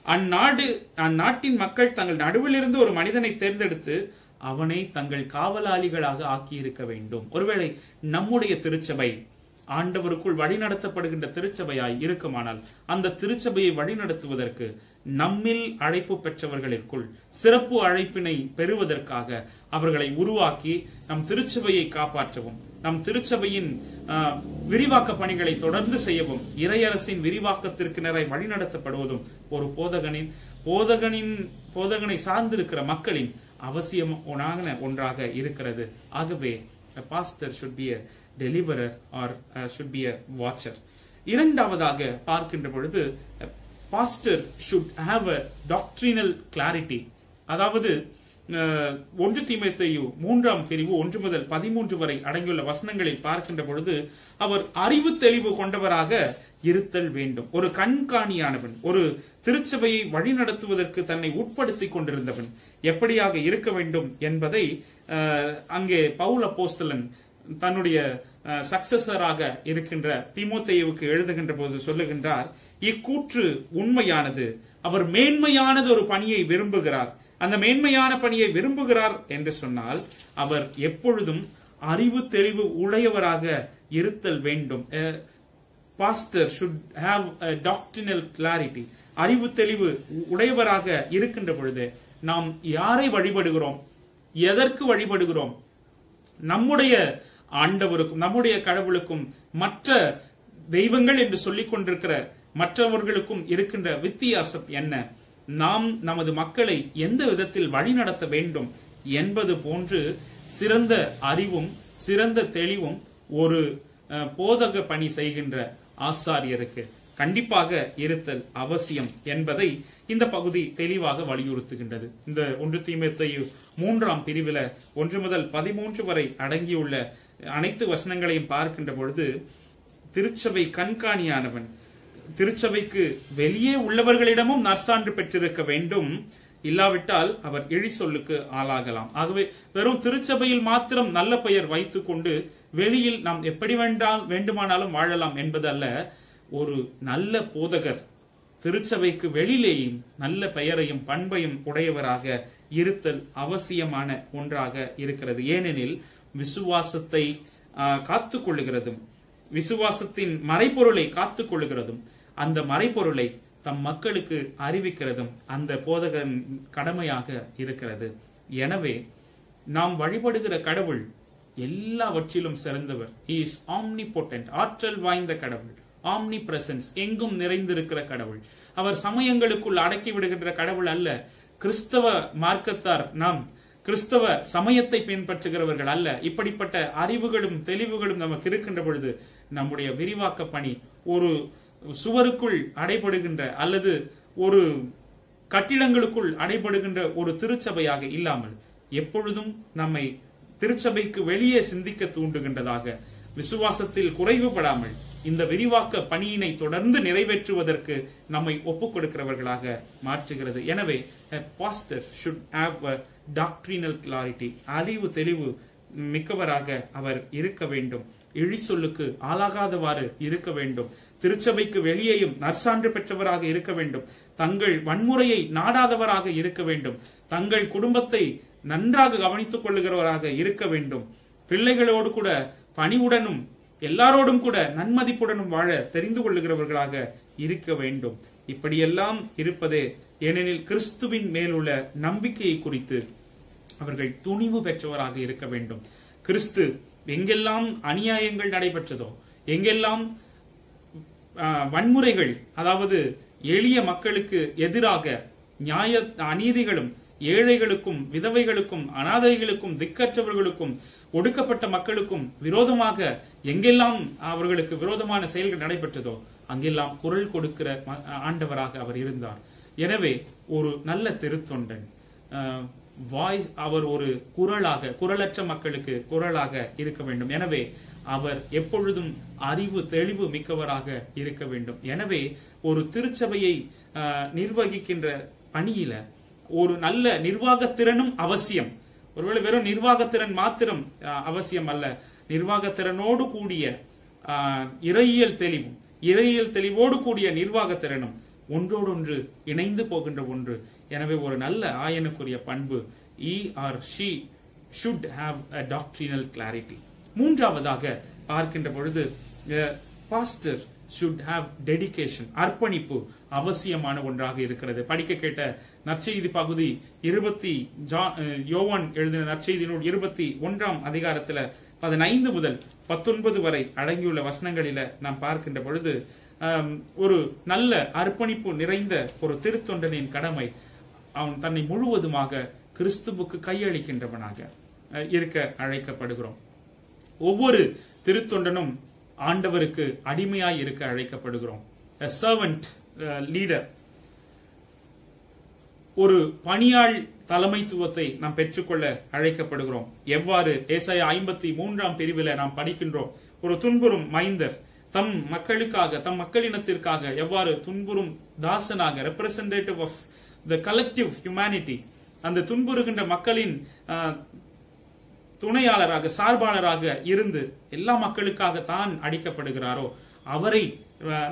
Speaker 1: அந்நாட்டின் மக்கள் தங்கள் நடுவிலிருந்து ஒரு மனிதனை தேர்ந்தெடுத்து அவனை தங்கள் காவலாளிகளாக ஆக்கி இருக்க வேண்டும். ஒருவேளை நம்முடைய திருச்சபை ஆண்டவருக்குள் வழிநடத்தப்படுகின்ற திருச்சபையாய் இருக்குமானால் அந்த திருச்சபையை வழிநடத்துவதற்கு நம்மில் அழைப்பு பெற்றவர்களுக்குள் சிறப்பு அழைப்பினை பெறுவதற்காக அவர்களை உருவாக்கி நம் திருச்சபையை காப்பாற்றவும், நம் திருச்சபையின் விரிவாக்க பணிகளை தொடர்ந்து செய்யவும், இறையரசின் விரிவாக்கத்திற்கு நிறைய வழிநடத்தப்படுவதும் ஒரு போதகனை சார்ந்திருக்கிற மக்களின் அவசியமான ஒன்றாக இருக்கிறது. ஆகவே a pastor should be a deliverer or should be a watcher. இரண்டாவதாக பார்க்கின்ற பொழுது pastor should have a doctrinal clarity. அதாவது 1 தீமோத்தேயு 3ஆம் பிரிவு 1 முதல் 13 வரை அடங்கியுள்ள வசனங்களில் பார்க்கின்ற பொழுது அவர் அறிவு தெளிவு கொண்டவராக இருத்தல் வேண்டும். ஒரு கண்காணியானவன், ஒரு திருச்சபையை வழிநடத்துவதற்கு தன்னை உட்படுத்திக் கொண்டிருந்தவன் எப்படியாக இருக்க வேண்டும் என்பதை அங்கே பவுல் அப்போஸ்தலன் தன்னுடைய சக்சஸராக இருக்கின்ற தீமோத்தேயுவுக்கு எழுதுகின்ற போது சொல்லுகின்றார், இக்கூற்று உண்மையானது, அவர் மேன்மையானது ஒரு பணியை விரும்புகிறார். அந்த மேன்மையான பணியை விரும்புகிறார் என்று சொன்னால் அவர் எப்பொழுதும் அறிவு தெளிவு உடையவராக இருத்தல் வேண்டும். Pastor should have a doctrinal clarity. அறிவு தெளிவு உடையவராக இருக்கின்ற பொழுது நாம் யாரை வழிபடுகிறோம், எதற்கு வழிபடுகிறோம், நம்முடைய ஆண்டவருக்கும் நம்முடைய கடவுளுக்கும் மற்ற தெய்வங்கள் என்று சொல்லிக் கொண்டிருக்கிற மற்றவர்களுக்கும் இருக்கின்ற வித்தியாசம் என்ன, நாம் நமது மக்களை எந்த விதத்தில் வழிநடத்த வேண்டும் என்பது போன்று சிறந்த அறிவும் சிறந்த தெளிவும் ஒரு போதக பணி செய்கின்ற ஆசாரியருக்கு கண்டிப்பாக இருத்தல் அவசியம் என்பதை இந்த பகுதி தெளிவாக வலியுறுத்துகின்றது. இந்த 1 தீமோத்தேயு 3ஆம் பிரிவில 1 முதல் 13 வரை அடங்கியுள்ள அனைத்து வசனங்களையும் பார்க்கின்ற பொழுது திருச்சபை கண்காணியானவன், திருச்சபைக்கு வெளியே உள்ளவர்களிடமும் நற்சான்று பெற்றிருக்க வேண்டும், இல்லாவிட்டால் அவர் இழி சொல்லுக்கு ஆளாகலாம். ஆகவே வெறும் திருச்சபையில் மாத்திரம் நல்ல பெயர் வைத்துக் கொண்டு வெளியில் நாம் எப்படி வேண்டுமானாலும் வாழலாம் என்பது அல்ல. ஒரு நல்ல போதகர் திருச்சபைக்கு வெளியிலேயும் நல்ல பெயரையும் பண்பையும் உடையவராக இருத்தல் அவசியமான ஒன்றாக இருக்கிறது. ஏனெனில் விசுவாசத்தை காத்துக் கொள்ளுகிறதும் விசுவாசத்தின் மறைபொருளை காத்துக் கொள்ளுகிறதும் அந்த மறைபொருளை தம் மக்களுக்கு அறிவிக்கிறதும் அந்த போதகன் கடமையாக இருக்கிறது. எனவே நாம் வழிபடுகிற கடவுள் எல்லாவற்றிலும் சிறந்தவர். He is omnipotent, ஆற்றல் வாய்ந்த கடவுள். ஆம்னி பிரசன்ஸ், எங்கும் நிறைந்திருக்கிற கடவுள். அவர் சமயங்களுக்குள் அடக்கி விடுகின்ற கடவுள் அல்ல. கிறிஸ்தவ மார்க்கத்தார் நாம் கிறிஸ்தவ சமயத்தை பின்பற்றுகிறவர்கள் அல்ல. இப்படிப்பட்ட அறிவுகளும் தெளிவுகளும் நமக்கு இருக்கின்ற பொழுது நம்முடைய விரிவாக்க பணி ஒரு சுவருக்குள் அடைபடுகின்ற அல்லது ஒரு கட்டிடங்களுக்குள் அடைபடுகின்ற ஒரு திருச்சபையாக இல்லாமல் எப்பொழுதும் நம்மை திருச்சபைக்கு வெளியே சிந்திக்க தூண்டுகின்றதாக, விசுவாசத்தில் குறைவுபடாமல் இந்த விரிவாக்க பணியினை தொடர்ந்து நிறைவேற்றுவதற்கு நம்மை ஒப்புக் கொடுக்கிறவர்களாக மாற்றுகிறது. எனவே pastor should have a doctrinal clarity. அறிவு தெளிவு மிக்கவராக அவர் இருக்க வேண்டும். இழி சொல்லுக்கு ஆளாகாதவாறு இருக்க வேண்டும். திருச்சபைக்கு வெளியேயும் நற்சான்று பெற்றவராக இருக்க வேண்டும். தங்கள் வன்முறையை நாடாதவராக இருக்க வேண்டும். தங்கள் குடும்பத்தை நன்றாக கவனித்துக் கொள்ளுகிறவராக இருக்க வேண்டும். பிள்ளைகளோடு கூட பணிவுடனும் எல்லாரோடும் கூட நன்மதிப்புடனும் வாழ தெரிந்து கொள்ளுகிறவர்களாக இருக்க வேண்டும். இப்படியெல்லாம் இருப்பதே ஏனெனில் கிறிஸ்துவின் மேலுள்ள நம்பிக்கையை குறித்து அவர்கள் துணிவு பெற்றவராக இருக்க வேண்டும். கிறிஸ்து எங்கெல்லாம் அநியாயங்கள் நடைபெற்றதோ, எங்கெல்லாம் வன்முறைகள், அதாவது எளிய மக்களுக்கு எதிராக நியாய அநீதிகளும் ஏழைகளுக்கும் விதவைகளுக்கும் அனாதைகளுக்கும் திக்கற்றவர்களுக்கும் ஒடுக்கப்பட்ட மக்களுக்கும் விரோதமாக எங்கெல்லாம் அவர்களுக்கு விரோதமான செயல்கள் நடைபெற்றதோ அங்கெல்லாம் குரல் கொடுக்கிற ஆண்டவராக அவர் இருந்தார். எனவே ஒரு நல்ல திருத்தொண்டன் வாய்ஸ், அவர் ஒரு குரலாக, குரலற்ற மக்களுக்கு குரலாக இருக்க வேண்டும். எனவே அவர் எப்பொழுதும் அறிவு தெளிவு மிக்கவராக இருக்க வேண்டும். எனவே ஒரு திருச்சபையை நிர்வகிக்கின்ற பணியில ஒரு நல்ல நிர்வாகத்திறனும் அவசியம். ஒருவேளை வெறும் நிர்வாகத்திறன் மாத்திரம் அவசியம் அல்ல, நிர்வாகத்திறனோடு கூடிய இறையியல் தெளிவோடு கூடிய நிர்வாகத்திறனும் ஒன்றோடொன்று இணைந்து போகின்ற ஒன்று. எனவே ஒரு நல்ல ஆயனுக்குரிய பண்பு he or she should have a doctrinal clarity. மூன்றாவதாக பார்க்கின்ற பொழுது பாஸ்டர் should have dedication, அர்ப்பணிப்பு அவசியமான ஒன்றாக இருக்கிறது. படிக்க கேட்ட நற்செய்தி பகுதி யோவான் எழுதின நற்செய்தி நூல் 21 அதிகாரத்துல 15 முதல் 19 வரை அடங்கியுள்ள வசனங்களில நாம் பார்க்கின்ற பொழுது ஒரு நல்ல அர்ப்பணிப்பு நிறைந்த ஒரு திருத்தொண்டனின் கடமை அவன் தன்னை முழுவதுமாக கிறிஸ்துவுக்கு கையளிக்கின்றவனாக இருக்க அழைக்கப்படுகிறோம். ஒவ்வொரு திருத்தொண்டனும் ஆண்டவருக்கு அடிமையாய் இருக்க அழைக்கப்படுகிறோம். A servant leader, ஒரு பணியாள் தலைமைத்துவத்தை நாம் பெற்றுக்கொள்ள அழைக்கப்படுகிறோம். எவ்வாறு ஏசாயா 53 பிரிவில் நாம் படிக்கின்றோம், ஒரு துன்புறும் மைந்தர் தம் மக்களுக்காக தம் மக்களினத்திற்காக எவ்வாறு துன்புறும் தாசனாக, representative of the collective humanity, அந்த துன்புறுகின்ற மக்களின் துணையாளராக சார்பாளராக இருந்து எல்லா மக்களுக்காக தான் அடிக்கப்படுகிறாரோ அவரை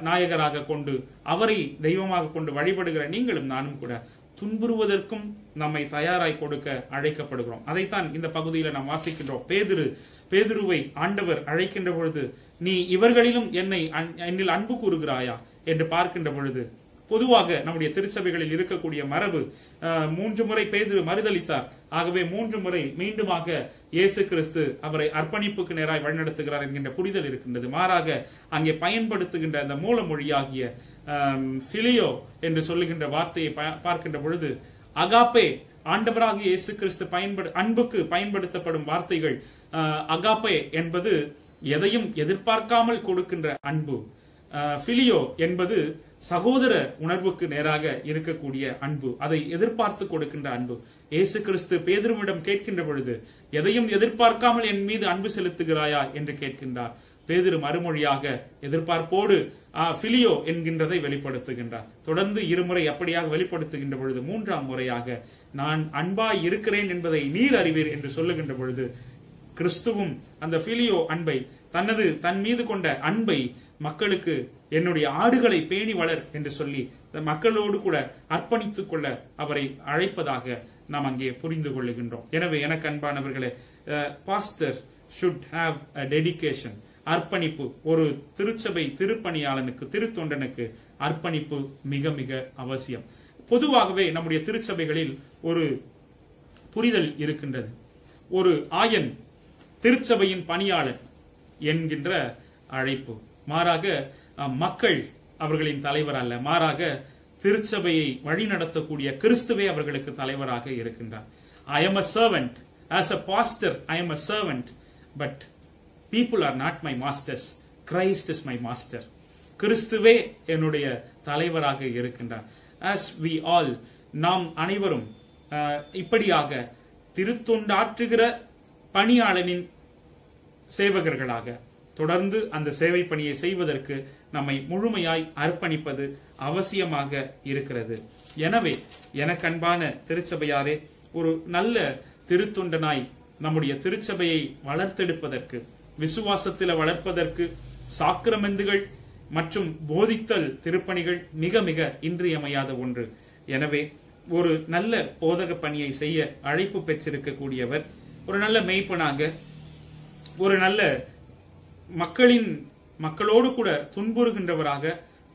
Speaker 1: நாயகராக கொண்டு அவரை தெய்வமாக கொண்டு வழிபடுகிற நீங்களும் நானும் கூட துன்புறுவதற்கும் நம்மை தயாராய் கொடுக்க அழைக்கப்படுகிறோம். அதைத்தான் இந்த பகுதியில் நாம் வாசிக்கின்றோம். பேதுருவை ஆண்டவர் அழைக்கின்ற பொழுது, நீ இவர்களிலும் என்னில் அன்பு கூறுகிறாயா என்று பார்க்கின்ற பொழுது, பொதுவாக நம்முடைய திருச்சபைகளில் இருக்கக்கூடிய மரபு 3 முறை பேதுரு மறுதளித்தார். ஆகவே 3 முறை மீண்டுமாக இயேசு கிறிஸ்து அவரை அர்ப்பணிப்புக்கு நேராய் வழிநடத்துகிறார் என்கின்ற புரிதல் இருக்கின்றது. மாறாக அங்கே பயன்படுத்துகின்ற அந்த மூல மொழியாகிய பிலியோ என்று சொல்லுகின்ற வார்த்தையை பார்க்கின்ற பொழுது, அகாப்பே ஆண்டவராகிய இயேசு கிறிஸ்து அன்புக்கு பயன்படுத்தப்படும் வார்த்தைகள். அகாப்பே என்பது எதையும் எதிர்பார்க்காமல் கொடுக்கின்ற அன்பு. பிலியோ என்பது சகோதர உணர்வுக்கு நேராக இருக்கக்கூடிய அன்பு, அதை எதிர்பார்த்து கொடுக்கின்ற அன்பு. இயேசு கிறிஸ்து பேதுருவிடம் கேட்கின்ற பொழுது, எதையும் எதிர்பார்க்காமல் என் மீது அன்பு செலுத்துகிறாயா என்று கேட்கின்றார். பேதுரு மறுமொழியாக எதிர்பார்ப்போடு பிலியோ என்கின்றதை வெளிப்படுத்துகின்றார். தொடர்ந்து 2 முறை அப்படியாக வெளிப்படுத்துகின்ற பொழுது 3ஆம் முறையாக நான் அன்பாய் இருக்கிறேன் என்பதை நீர் அறிவீர் என்று சொல்லுகின்ற பொழுது, கிறிஸ்துவும் அந்த பிலியோ அன்பை தன் மீது கொண்ட அன்பை மக்களுக்கு என்னுடைய ஆடுகளை பேணி வளர் என்று சொல்லி மக்களோடு கூட அர்ப்பணித்துக் கொள்ள அவரை அழைப்பதாக நாம் அங்கே புரிந்து கொள்ளுகின்றோம். எனவே எனக்கு அன்பானவர்களே, pastor should have a dedication, அர்ப்பணிப்பு. ஒரு திருச்சபை திருப்பணியாளனுக்கு திருத்தொண்டனுக்கு அர்ப்பணிப்பு மிக மிக அவசியம். பொதுவாகவே நம்முடைய திருச்சபைகளில் ஒரு புரிதல் இருக்கின்றது. ஒரு ஆயன் திருச்சபையின் பணியாளன் என்கின்ற அழைப்பு. மாறாக மக்கள் அவர்களின் தலைவர் அல்ல, மாறாக திருச்சபையை வழிநடத்தக்கூடிய கிறிஸ்துவே அவர்களுக்கு தலைவராக இருக்கின்றார். I am a servant. As a pastor, I am a servant. But people are not my masters. Christ is my master. கிறிஸ்துவே என்னுடைய தலைவராக இருக்கின்றார். As we all, நாம் அனைவரும் இப்படியாக திருத்தொண்டாற்றுகிற பணியாளனின் சேவகர்களாக தொடர்ந்து அந்த சேவை பணியை செய்வதற்கு நம்மை முழுமையாய் அர்ப்பணிப்பது அவசியமாக இருக்கிறது. எனவே எனக்கு அன்பான திருச்சபையாரே, ஒரு நல்ல திருத்தொண்டனாய் நம்முடைய திருச்சபையை வளர்த்தெடுப்பதற்கு, விசுவாசத்தில் வளர்ப்பதற்கு சாக்கிரமெந்துகள் மற்றும் போதித்தல் திருப்பணிகள் மிக மிக இன்றியமையாத ஒன்று. எனவே ஒரு நல்ல போதக பணியை செய்ய அழைப்பு பெற்றிருக்கக்கூடியவர் ஒரு நல்ல மெய்ப்பனாக, ஒரு நல்ல மக்களோடு கூட துன்புறுகின்றவராக,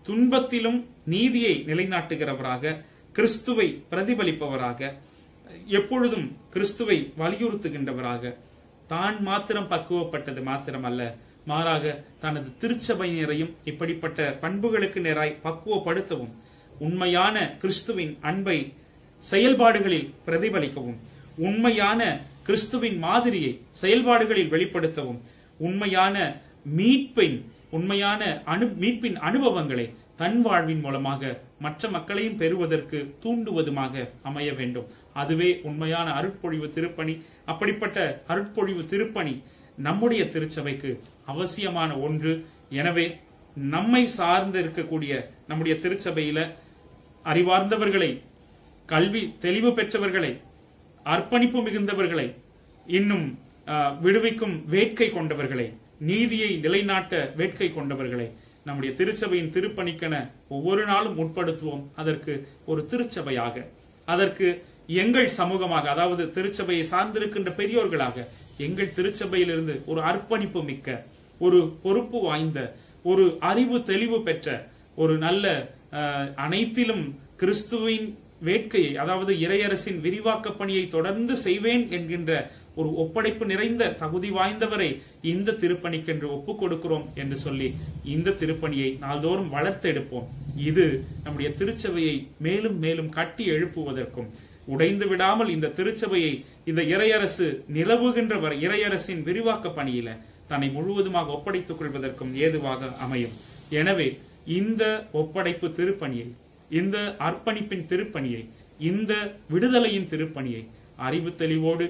Speaker 1: துன்பத்திலும் நீதியை நிலைநாட்டுகிறவராக, கிறிஸ்துவை பிரதிபலிப்பவராக, எப்பொழுதும் கிறிஸ்துவை வலியுறுத்துகின்றவராக, தான் மாத்திரம் பக்குவப்பட்டது மாத்திரமல்ல, மாறாக தனது திருச்சபையினரையும் இப்படிப்பட்ட பண்புகளுக்கு நேராய் பக்குவப்படுத்தவும், உண்மையான கிறிஸ்துவின் அன்பை செயல்பாடுகளில் பிரதிபலிக்கவும், உண்மையான கிறிஸ்துவின் மாதிரியை செயல்பாடுகளில் வெளிப்படுத்தவும், உண்மையான மீட்பின் அனுபவங்களை தன் வாழ்வின் மூலமாக மற்ற மக்களையும் பெறுவதற்கு தூண்டுவதுமாக அமைய வேண்டும். அதுவே உண்மையான அருட்பொழிவு திருப்பணி. அப்படிப்பட்ட அருட்பொழிவு திருப்பணி நம்முடைய திருச்சபைக்கு அவசியமான ஒன்று. எனவே நம்மை சார்ந்து இருக்கக்கூடிய நம்முடைய திருச்சபையில அறிவார்ந்தவர்களை, கல்வி தெளிவு பெற்றவர்களை, அர்ப்பணிப்பு மிகுந்தவர்களை, இன்னும் விடுவிக்கும் வேட்கை கொண்டவர்களை, நீதியை நிலைநாட்ட வேட்கை கொண்டவர்களை நம்முடைய திருச்சபையின் திருப்பணிக்கென ஒவ்வொரு நாளும் உட்படுத்துவோம். அதற்கு ஒரு திருச்சபையாக, அதற்கு எங்கள் சமூகமாக, அதாவது திருச்சபையை சார்ந்திருக்கின்ற பெரியோர்களாக எங்கள் திருச்சபையிலிருந்து ஒரு அர்ப்பணிப்பு மிக்க, ஒரு பொறுப்பு வாய்ந்த, ஒரு அறிவு தெளிவு பெற்ற, ஒரு நல்ல அனைத்திலும் கிறிஸ்துவின் வேட்கையை, அதாவது இறையரசின் விரிவாக்க பணியை தொடர்ந்து செய்வேன் என்கின்ற ஒரு ஒப்படைப்பு நிறைந்த தகுதி வாய்ந்தவரை இந்த திருப்பணிக்கென்று ஒப்புக் கொடுக்கிறோம் என்று சொல்லி இந்த திருப்பணியை நாள்தோறும் வளர்த்தெடுப்போம். இது நம்முடைய திருச்சபையை மேலும் மேலும் கட்டி எழுப்புவதற்கும், உடைந்து விடாமல் இந்த திருச்சபையை இந்த இறையரசு நிலவுகின்ற வரை இறையரசின் விரிவாக்க பணியில தன்னை முழுவதுமாக ஒப்படைத்துக் கொள்வதற்கும் ஏதுவாக அமையும். எனவே இந்த ஒப்படைப்பு திருப்பணியை, இந்த அர்ப்பணிப்பின் திருப்பணியை, இந்த விடுதலையின் திருப்பணியை அறிவு தெளிவோடு,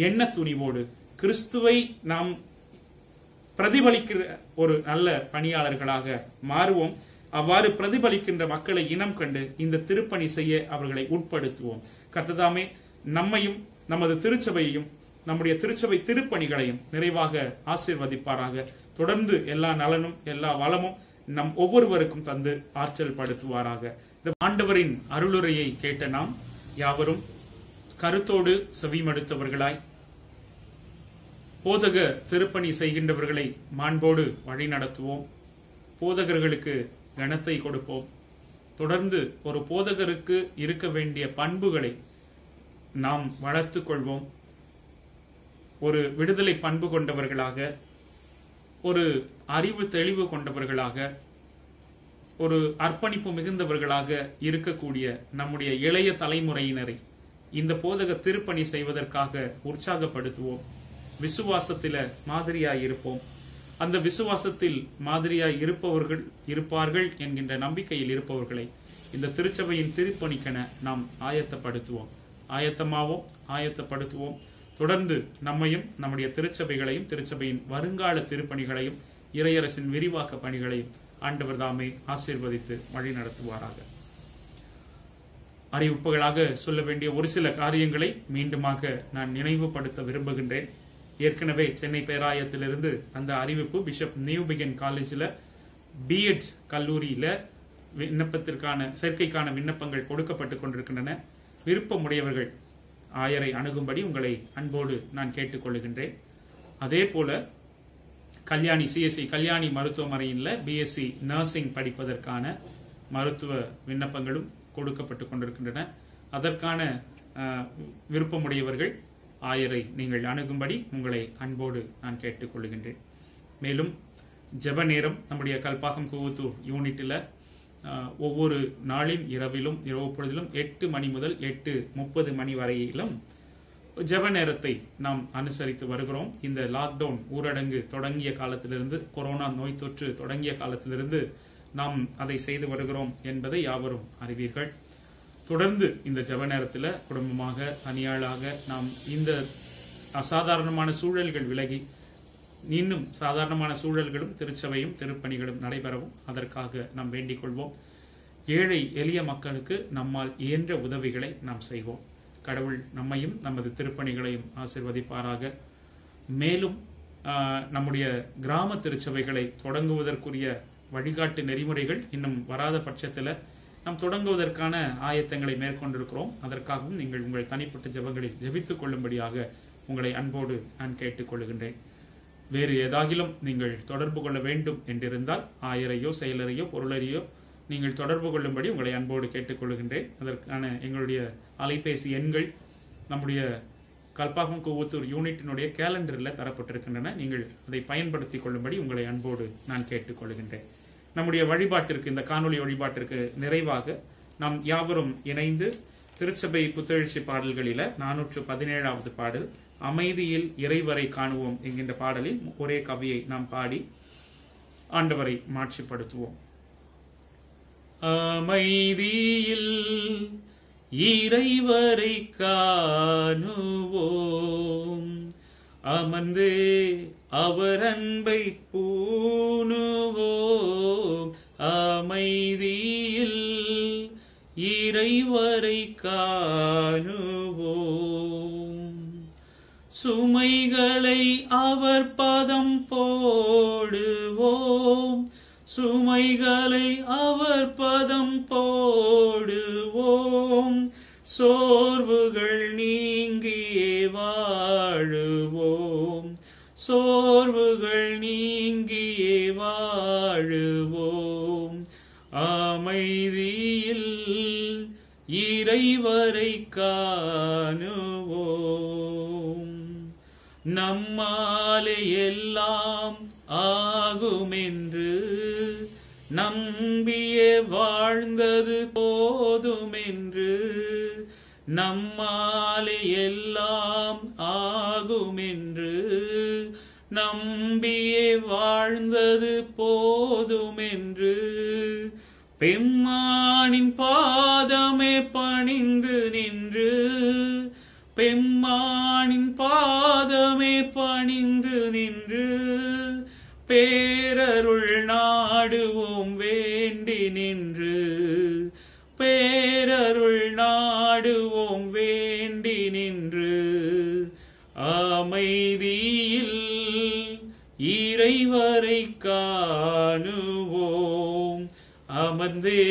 Speaker 1: எண்ண துணிவோடு, கிறிஸ்துவை நாம் பிரதிபலிக்கிற ஒரு நல்ல பணியாளர்களாக மாறுவோம். அவ்வாறு பிரதிபலிக்கின்ற மக்களை இனம் கண்டு இந்த திருப்பணி செய்ய அவர்களை உட்படுத்துவோம். கர்த்ததாமே நம்மையும் நமது திருச்சபையையும் நம்முடைய திருச்சபை திருப்பணிகளையும் நிறைவாக ஆசீர்வதிப்பாராக. தொடர்ந்து எல்லா நலனும் எல்லா வளமும் நம் ஒவ்வொருவருக்கும் தந்து ஆற்றல் படுத்துவாராக. இந்த ஆண்டவரின் அருளுரையை கேட்ட நாம் யாவரும் கருத்தோடு செவிமடுத்தவர்களாய், போதக திருப்பணி செய்கின்றவர்களை மாண்போடு வழி நடத்துவோம். போதகர்களுக்கு கனத்தை கொடுப்போம். தொடர்ந்து ஒரு போதகருக்கு இருக்க வேண்டிய பண்புகளை நாம் வளர்த்துக் கொள்வோம். ஒரு விடுதலை பண்பு கொண்டவர்களாக, ஒரு அறிவு தெளிவு கொண்டவர்களாக, ஒரு அர்ப்பணிப்பு மிகுந்தவர்களாக இருக்கக்கூடிய நம்முடைய இளைய தலைமுறையினரை இந்த போதக திருப்பணி செய்வதற்காக உற்சாகப்படுத்துவோம். விசுவாசத்தில மாதிரியாய் இருப்போம். அந்த விசுவாசத்தில் மாதிரியாய் இருப்பார்கள் என்கின்ற நம்பிக்கையில் இருப்பவர்களை இந்த திருச்சபையின் திருப்பணிக்கென நாம் ஆயத்தப்படுத்துவோம். ஆயத்தமாவோம், ஆயத்தப்படுத்துவோம். தொடர்ந்து நம்மையும் நம்முடைய திருச்சபைகளையும் திருச்சபையின் வருங்கால திருப்பணிகளையும் இறையரசின் விரிவாக்க பணிகளையும் ஆண்டவர் தாமே ஆசீர்வதித்து வழி நடத்துவாராக. அறிவிப்புகளாக சொல்ல வேண்டிய ஒரு சில காரியங்களை மீண்டுமாக நான் நினைவுபடுத்த விரும்புகின்றேன். ஏற்கனவே சென்னை பேராயத்திலிருந்து அந்த அறிவிப்பு பிஷப் நியூபிகன் காலேஜில் பிஎட் கல்லூரியில விண்ணப்பத்திற்கான சேர்க்கைக்கான விண்ணப்பங்கள் கொடுக்கப்பட்டுக் கொண்டிருக்கின்றன. விருப்பமுடையவர்கள் ஆயரை அணுகும்படி உங்களை அன்போடு நான் கேட்டுக்கொள்கின்றேன். அதே போல கல்யாணி சிஎஸ்சி கல்யாணி மருத்துவமனையில் பிஎஸ்சி நர்சிங் படிப்பதற்கான மருத்துவ விண்ணப்பங்களும் கொடுக்கப்பட்டுக் கொண்டிருக்கின்றன. அதற்கான விருப்பமுடையவர்கள் ஆயரை நீங்கள் அணுகும்படி உங்களை அன்போடு நான் கேட்டுக்கொள்கின்றேன். மேலும் ஜெப நேரம் நம்முடைய கல்பாக்கம் கூவத்தூர் யூனிட்டில் ஒவ்வொரு நாளின் இரவிலும் இரவு பொழுதிலும் 8 மணி முதல் 8:30 மணி வரையிலும் ஜெப நேரத்தை நாம் அனுசரித்து வருகிறோம். இந்த லாக்டவுன் ஊரடங்கு தொடங்கிய காலத்திலிருந்து, கொரோனா நோய் தொற்று தொடங்கிய காலத்திலிருந்து நாம் அதை செய்து வருகிறோம் என்பதை யாவரும் அறிவீர்கள். தொடர்ந்து இந்த ஜெப நேரத்தில் குடும்பமாக, தனியாளாக நாம் இந்த அசாதாரணமான சூழல்கள் விலகி இன்னும் சாதாரணமான சூழல்களும் திருச்சபையும் திருப்பணிகளும் நடைபெறவும் அதற்காக நாம் வேண்டிக் கொள்வோம். ஏழை எளிய மக்களுக்கு நம்மால் இயன்ற உதவிகளை நாம் செய்வோம். கடவுள் நம்மையும் நமது திருப்பணிகளையும் ஆசீர்வதிப்பாராக. மேலும் நம்முடைய கிராம திருச்சபைகளை தொடங்குவதற்குரிய வழிகாட்டு நெறிமுறைகள் இன்னும் வராத பட்சத்தில் நாம் தொடங்குவதற்கான ஆயத்தங்களை மேற்கொண்டிருக்கிறோம். அதற்காகவும் நீங்கள் உங்கள் தனிப்பட்ட ஜெபங்களில் ஜெபித்துக் கொள்ளும்படியாக உங்களை அன்போடு நான் கேட்டுக்கொள்கின்றேன். வேறு ஏதாகிலும் நீங்கள் தொடர்பு கொள்ள வேண்டும் என்றிருந்தால் ஆயரையோ செயலரையோ பொருளரையோ நீங்கள் தொடர்பு கொள்ளும்படி உங்களை அன்போடு கேட்டுக்கொள்கின்றேன். அதற்கான எங்களுடைய அலைபேசி எண்கள் நம்முடைய கல்பாக்கம் கூவத்தூர் யூனிட்டினுடைய கேலண்டரில் தரப்பட்டிருக்கின்றன. நீங்கள் அதை பயன்படுத்திக் கொள்ளும்படி உங்களை அன்போடு நான் கேட்டுக்கொள்கின்றேன். நம்முடைய வழிபாட்டிற்கு, இந்த காணொலி வழிபாட்டிற்கு நிறைவாக நாம் யாவரும் இணைந்து திருச்சபை புத்தெழுச்சி பாடல்களில 417வது பாடல் அமைதியில் இறைவரை காணுவோம் என்கின்ற பாடலில் ஒரே கவியை நாம் பாடி ஆண்டவரை மாட்சிப்படுத்துவோம். அமைதியில் இறைவரை காணுவோம், அமர்ந்தே அவர் அன்பை பூணுவோம். அமைதியில் இறைவரை காணுவோம், சுமைகளை அவர் பதம் போடுவோம். சுமைகளை அவர் பதம் போடுவோம், சோர்வுகள் நீங்கியே வாழுவோம். சோர்வுகள் நீங்கியே வாழுவோம். அமைதியில் இறைவரை காணுவோம். நம்மாலே எல்லாம் ஆகுமென்று நம்பியே வாழ்ந்தது போதுமென்று, நம்மாலே எல்லாம் ஆகுமென்று நம்பியே வாழ்ந்தது போதுமென்று, பெம்மானின் பாதமே பணிந்து நின்று, பெம்மானின் பாதமே பணிந்து நின்று, பேரருள் நாடுவோம் வேண்டி நின்று, பேரருள் நாடுவோம் வேண்டி நின்று, அமைதியில் இறைவரை காணுவோம். அமர்ந்தே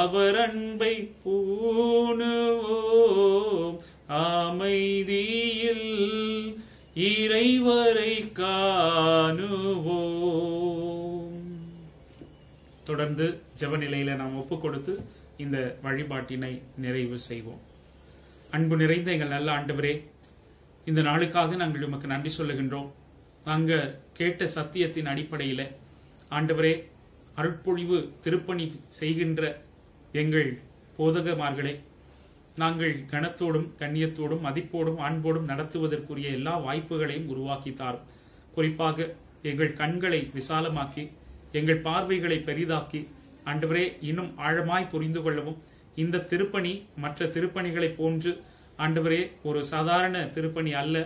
Speaker 1: அவர் அன்பை பூணுவோம். அமைதியில் இறைவரை காணுவோம். தொடர்ந்து ஜெப நிலையில நாம் ஒப்பு கொடுத்து இந்த வழிபாட்டினை நிறைவு செய்வோம். அன்பு நிறைந்த எங்கள் நல்ல ஆண்டவரே, இந்த நாளுக்காக நாங்கள் உமக்கு நன்றி சொல்லுகின்றோம். நாங்க கேட்ட சத்தியத்தின் அடிப்படையில ஆண்டவரே, அருட்பொழிவு திருப்பணி செய்கின்ற எங்கள் போதகமார்களே, நாங்கள் கனத்தோடும் கண்ணியத்தோடும் மதிப்போடும் அன்போடும் நடத்துவதற்குரிய எல்லா வாய்ப்புகளையும் உருவாக்கி தாரும். குறிப்பாக எங்கள் கண்களை விசாலமாக்கி எங்கள் பார்வைகளை பெரிதாக்கி ஆண்டவரே இன்னும் ஆழமாய் புரிந்து கொள்ளவும், இந்த திருப்பணி மற்ற திருப்பணிகளை போன்று ஆண்டவரே ஒரு சாதாரண திருப்பணி அல்ல,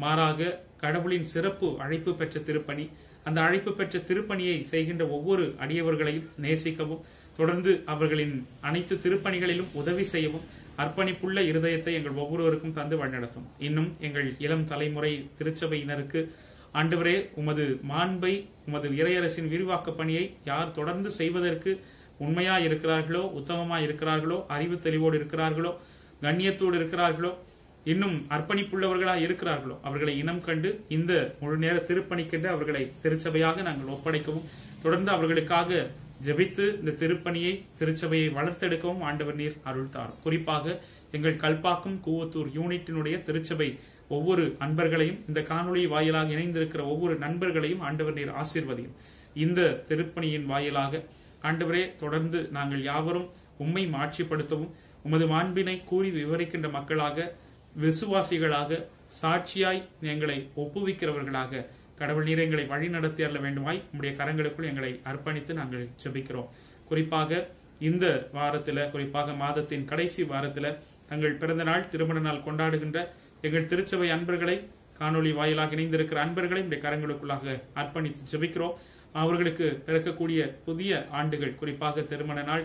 Speaker 1: மாறாக கடவுளின் சிறப்பு அழைப்பு பெற்ற திருப்பணி. அந்த அழைப்பு பெற்ற திருப்பணியை செய்கின்ற ஒவ்வொரு அடியவர்களையும் நேசிக்கவும், தொடர்ந்து அவர்களின் அனைத்து திருப்பணிகளிலும் உதவி செய்யவும் அர்ப்பணிப்புள்ள இருதயத்தை எங்கள் ஒவ்வொருவருக்கும் தந்து வழிநடத்தும். இன்னும் எங்கள் இளம் தலைமுறை திருச்சபையினருக்கு ஆண்டவரே உமது மாண்பை, உமது இறையரசின் விரிவாக்க பணியை யார் தொடர்ந்து செய்வதற்கு உண்மையா இருக்கிறார்களோ, உத்தமமா இருக்கிறார்களோ, அறிவு தெளிவோடு இருக்கிறார்களோ, கண்ணியத்தோடு இருக்கிறார்களோ, இன்னும் அர்ப்பணிப்புள்ளவர்களா இருக்கிறார்களோ, அவர்களை இனம் கண்டு இந்த முழு நேர திருப்பணிக்கென்று அவர்களை திருச்சபையாக நாங்கள் ஒப்படைக்கவும், தொடர்ந்து அவர்களுக்காக ஜெபித்து இந்த திருப்பணியை திருச்சபையை வளர்த்தெடுக்கவும் ஆண்டவர் நீர் அருள் தாரும். குறிப்பாக எங்கள் கல்பாக்கம் கூவத்தூர் யூனிட்டினுடைய திருச்சபை ஒவ்வொரு அன்பர்களையும், இந்த காணொலி வாயிலாக இணைந்திருக்கிற ஒவ்வொரு நண்பர்களையும் ஆண்டவர் நீர் ஆசீர்வதியும். இந்த திருப்பணியின் வாயிலாக ஆண்டவரே தொடர்ந்து நாங்கள் யாவரும் உம்மை மாட்சிப்படுத்தவும், உமது மாண்பினை கூறி விவரிக்கின்ற மக்களாக, விசுவாசிகளாக, சாட்சியாய் எங்களை ஒப்புவிக்கிறவர்களாக கடவுள் நீர் எங்களை வழி நடத்தி அருள வேண்டுமாய் உம்முடைய கரங்களுக்குள் எங்களை அர்ப்பணித்து நாங்கள் ஜெபிக்கிறோம். குறிப்பாக இந்த வாரத்துல, குறிப்பாக மாதத்தின் கடைசி வாரத்துல தங்கள் பிறந்த நாள், திருமண நாள் கொண்டாடுகின்ற எங்கள் திருச்சபை அன்பர்களை, காணொலி வாயிலாக இணைந்திருக்கிற அன்பர்களை உடைய கரங்களுக்குள்ளாக அர்ப்பணித்து ஜெபிக்கிறோம். அவர்களுக்கு பிறக்கக்கூடிய புதிய ஆண்டுகள், குறிப்பாக திருமண நாள்,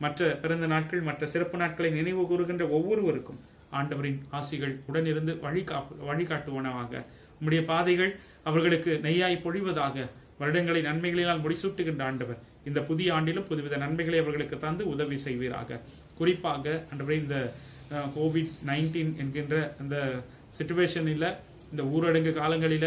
Speaker 1: மற்ற பிறந்த நாட்கள், மற்ற சிறப்பு நாட்களை நினைவு கூறுகின்ற ஒவ்வொருவருக்கும் ஆண்டவரின் ஆசிகள் உடனிருந்து வழிகாட்டுவனவாக. உம்முடைய பாதைகள் அவர்களுக்கு நெய்யாய் பொழிவதாக. வருடங்களை நன்மைகளினால் முடிசூட்டுகின்ற ஆண்டவர் இந்த புதிய ஆண்டிலும் புதுவித நன்மைகளை அவர்களுக்கு தந்து உதவி செய்வீராக. குறிப்பாக ஆண்டவரே இந்த COVID-19 என்கின்ற இந்த சிச்சுவேஷனில, இந்த ஊரடங்கு காலங்களில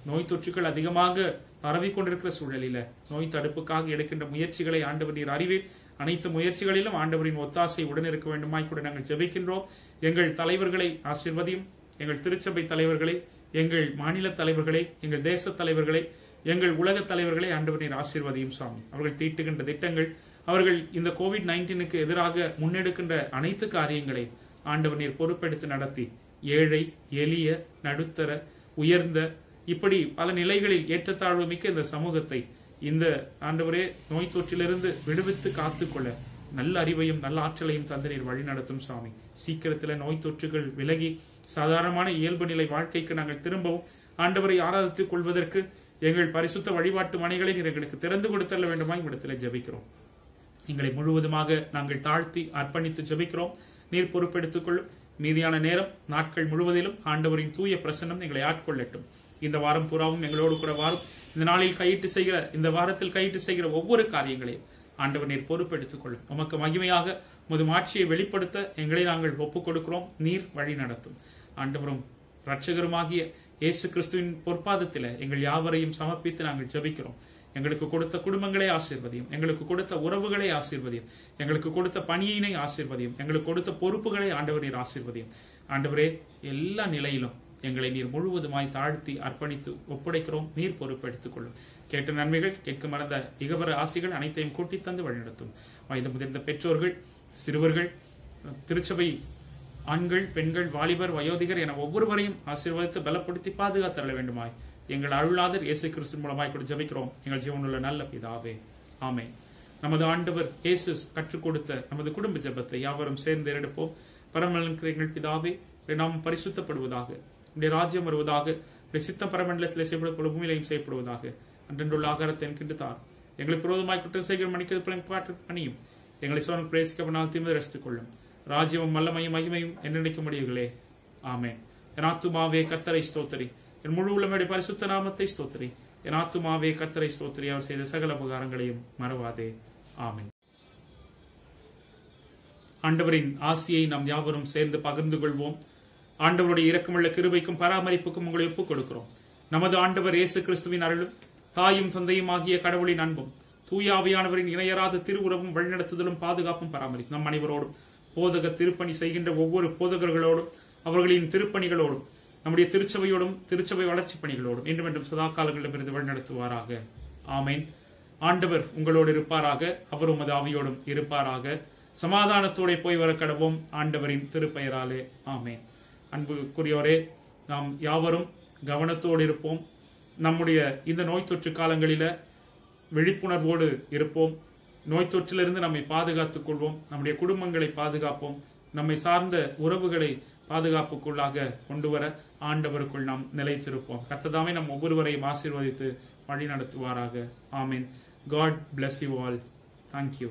Speaker 1: நோய் தொற்றுகள் அதிகமாக பரவி கொண்டிருக்கிற சூழலில நோய் தடுப்புக்காக எடுக்கின்ற முயற்சிகளை ஆண்டவர் நீர் அறிவீர். அனைத்து முயற்சிகளிலும் ஆண்டவரின் ஒத்தாசை உடன் இருக்க வேண்டுமாய் கூட நாங்கள் ஜெபிக்கின்றோம். எங்கள் தலைவர்களை ஆசீர்வதியும். எங்கள் திருச்சபை தலைவர்களை, எங்கள் மாநில தலைவர்களை, எங்கள் தேச தலைவர்களை, எங்கள் உலக தலைவர்களை ஆண்டவர் நீர் ஆசீர்வதியும் சுவாமி. அவர்கள் தீட்டுகின்ற திட்டங்கள், அவர்கள் இந்த COVID-19க்கு எதிராக முன்னெடுக்கின்ற அனைத்து காரியங்களை ஆண்டவர் நீர் பொறுப்பெடுத்து நடத்தி ஏழை, எளிய, நடுத்தர, உயர்ந்த, இப்படி பல நிலைகளில் ஏற்றத்தாழ்வு மிக்க இந்த சமூகத்தை இந்த ஆண்டவரே நோய் தொற்றிலிருந்து விடுவித்து காத்துக்கொள்ள நல்ல அறிவையும் நல்ல ஆற்றலையும் தந்து நீர் வழி நடத்தும் சுவாமி. சீக்கிரத்தில் நோய் தொற்றுகள் விலகி சாதாரணமான இயல்பு நிலை வாழ்க்கைக்கு நாங்கள் திரும்பவும் ஆண்டவரை ஆராதித்துக் கொள்வதற்கு எங்கள் பரிசுத்த வழிபாட்டு மனைகளை நீர் எங்களுக்கு திறந்து கொடுத்தள்ள வேண்டுமாய் இடத்தில் ஜெபிக்கிறோம். எங்களை முழுவதுமாக நாங்கள் தாழ்த்தி அர்ப்பணித்து ஜெபிக்கிறோம். நீர் பொறுப்பெடுத்துக் கொள்ளும். மீதியான நேரம், நாட்கள் முழுவதிலும் ஆண்டவரின் தூய பிரசன்னம் எங்களை ஆட்கொள்ளட்டும். இந்த வாரம் பூராவும் எங்களோடு கூட வாரும். இந்த நாளில் கையிட்டு செய்கிற, இந்த வாரத்தில் கையிட்டு செய்கிற ஒவ்வொரு காரியங்களையும் ஆண்டவர் நீர் பொறுப்பெடுத்துக் கொள்ளும். உமக்கு மகிமையாக உமது மாட்சியை வெளிப்படுத்த எங்களை நாங்கள் ஒப்புக் கொடுக்கிறோம். நீர் வழி நடத்தும். ஆண்டவரும் இரட்சகருமாகிய இயேசு கிறிஸ்துவின் பொற்பாதத்தில் எங்கள் யாவரையும் சமர்ப்பித்து நாங்கள் ஜெபிக்கிறோம். எங்களுக்கு கொடுத்த குடும்பங்களை ஆசீர்வதியும், எங்களுக்கு கொடுத்த உறவுகளை ஆசீர்வதியும், எங்களுக்கு கொடுத்த பணியினை ஆசீர்வதியும், எங்களுக்கு கொடுத்த பொறுப்புகளை ஆண்டவர் நீர் ஆசீர்வதியும். ஆண்டவரே, எல்லா நிலையிலும் எங்களை நீர் முழுவதுமாய் தாழ்த்தி அர்ப்பணித்து ஒப்படைக்கிறோம். நீர் பொறுப்பெடுத்துக் கொள்ளும். கேட்ட நன்மைகள், கேட்க மறந்த இகவர ஆசிகள் அனைத்தையும் கூட்டி தந்து வழிநடத்தும். வயது முதிர்ந்த பெற்றோர்கள், சிறுவர்கள், திருச்சபை ஆண்கள், பெண்கள், வாலிபர், வயோதிகர் என ஒவ்வொருவரையும் ஆசீர்வதித்து பலப்படுத்தி பாதுகாத்தரல வேண்டுமாய் எங்கள் அருளாதர் இயேசு கிறிஸ்து மூலமாய் கூட ஜெபிக்கிறோம் எங்கள் ஜீவனுள்ள நல்ல பிதாவே, ஆமென். நமது ஆண்டவர் இயேசு கற்றுக் கொடுத்த நமது குடும்ப ஜெபத்தை யாவரும் சேர்ந்து எடுப்போம். பரமண்டலத்தில் எங்கள் பிதாவே, நாம் பரிசுத்தப்படுவதாக, உடைய ராஜ்யம் வருவதாக, சித்தம் பரமண்டலத்தில் செய்யப்படும் பூமியிலையும் செய்யப்படுவதாக. அன்றென்றுள்ள ஆகாரத்தை என்கின்ற தார். எங்களுக்கு விரோதமாய் குற்றம் செய்கிற மணிக்கு பாட்டு பணியும் எங்களை சோழன் பிரேசிக்கப்படால் தீர்ந்து ரசித்துக் கொள்ளும். ராஜ்யமும் வல்லமையும் மகிமையும் என்னென்னைக்கு முடிவுகளே, ஆமென். என் ஆத்துமாவே கர்த்தரை ஸ்தோத்திரி, என் முழு உள்ளமையுடைய பரிசுத்த நாமத்தை ஸ்தோத்திரி. என் ஆத்துமாவே கர்த்தரை ஸ்தோத்திரி, அவர் செய்த சகல உபகாரங்களையும் மறவாதே, ஆமென். ஆண்டவரின் ஆசியை நாம் யாவரும் சேர்ந்து பகிர்ந்து கொள்வோம். ஆண்டவருடைய இரக்கமுள்ள கிருபைக்கும் பராமரிப்புக்கும் உங்களை ஒப்புக் கொடுக்கிறோம். நமது ஆண்டவர் இயேசு கிறிஸ்துவின் அருளும் தாயும் தந்தையும் ஆகிய கடவுளின் அன்பும் தூயாவியானவரின் இணையராத திருவுறவும் வழிநடத்துதலும் பாதுகாப்பும் பராமரிக்கும் நம் அனைவரோடும், போதக திருப்பணி செய்கின்ற ஒவ்வொரு போதகர்களோடும், அவர்களின் திருப்பணிகளோடும், நம்முடைய திருச்சபையோடும், திருச்சபை வளர்ச்சி பணிகளோடும் இன்றும் என்றும் சதா காலங்களிடமிருந்து வழிநடத்துவாராக, ஆமென். ஆண்டவர் உங்களோடு இருப்பாராக, அவர் உமது ஆவியோடும் இருப்பாராக. சமாதானத்தோட போய் வர கடவோம் ஆண்டவரின் திருப்பெயராலே, ஆமென். அன்புக்குரியோரே, நாம் யாவரும் கவனத்தோடு இருப்போம். நம்முடைய இந்த நோய் தொற்று காலங்களில விழிப்புணர்வோடு இருப்போம். நோய் தொற்றிலிருந்து நம்மை பாதுகாத்துக் கொள்வோம். நம்முடைய குடும்பங்களை பாதுகாப்போம். நம்மை சார்ந்த உறவுகளை பாதுகாப்புக்குள்ளாக கொண்டு வர ஆண்டவருக்குள் நாம் நிலைத்திருப்போம். கர்த்ததாமே நம் ஒவ்வொருவரையும் ஆசீர்வதித்து வழி நடத்துவாராக, ஆமென். God bless you all. Thank you.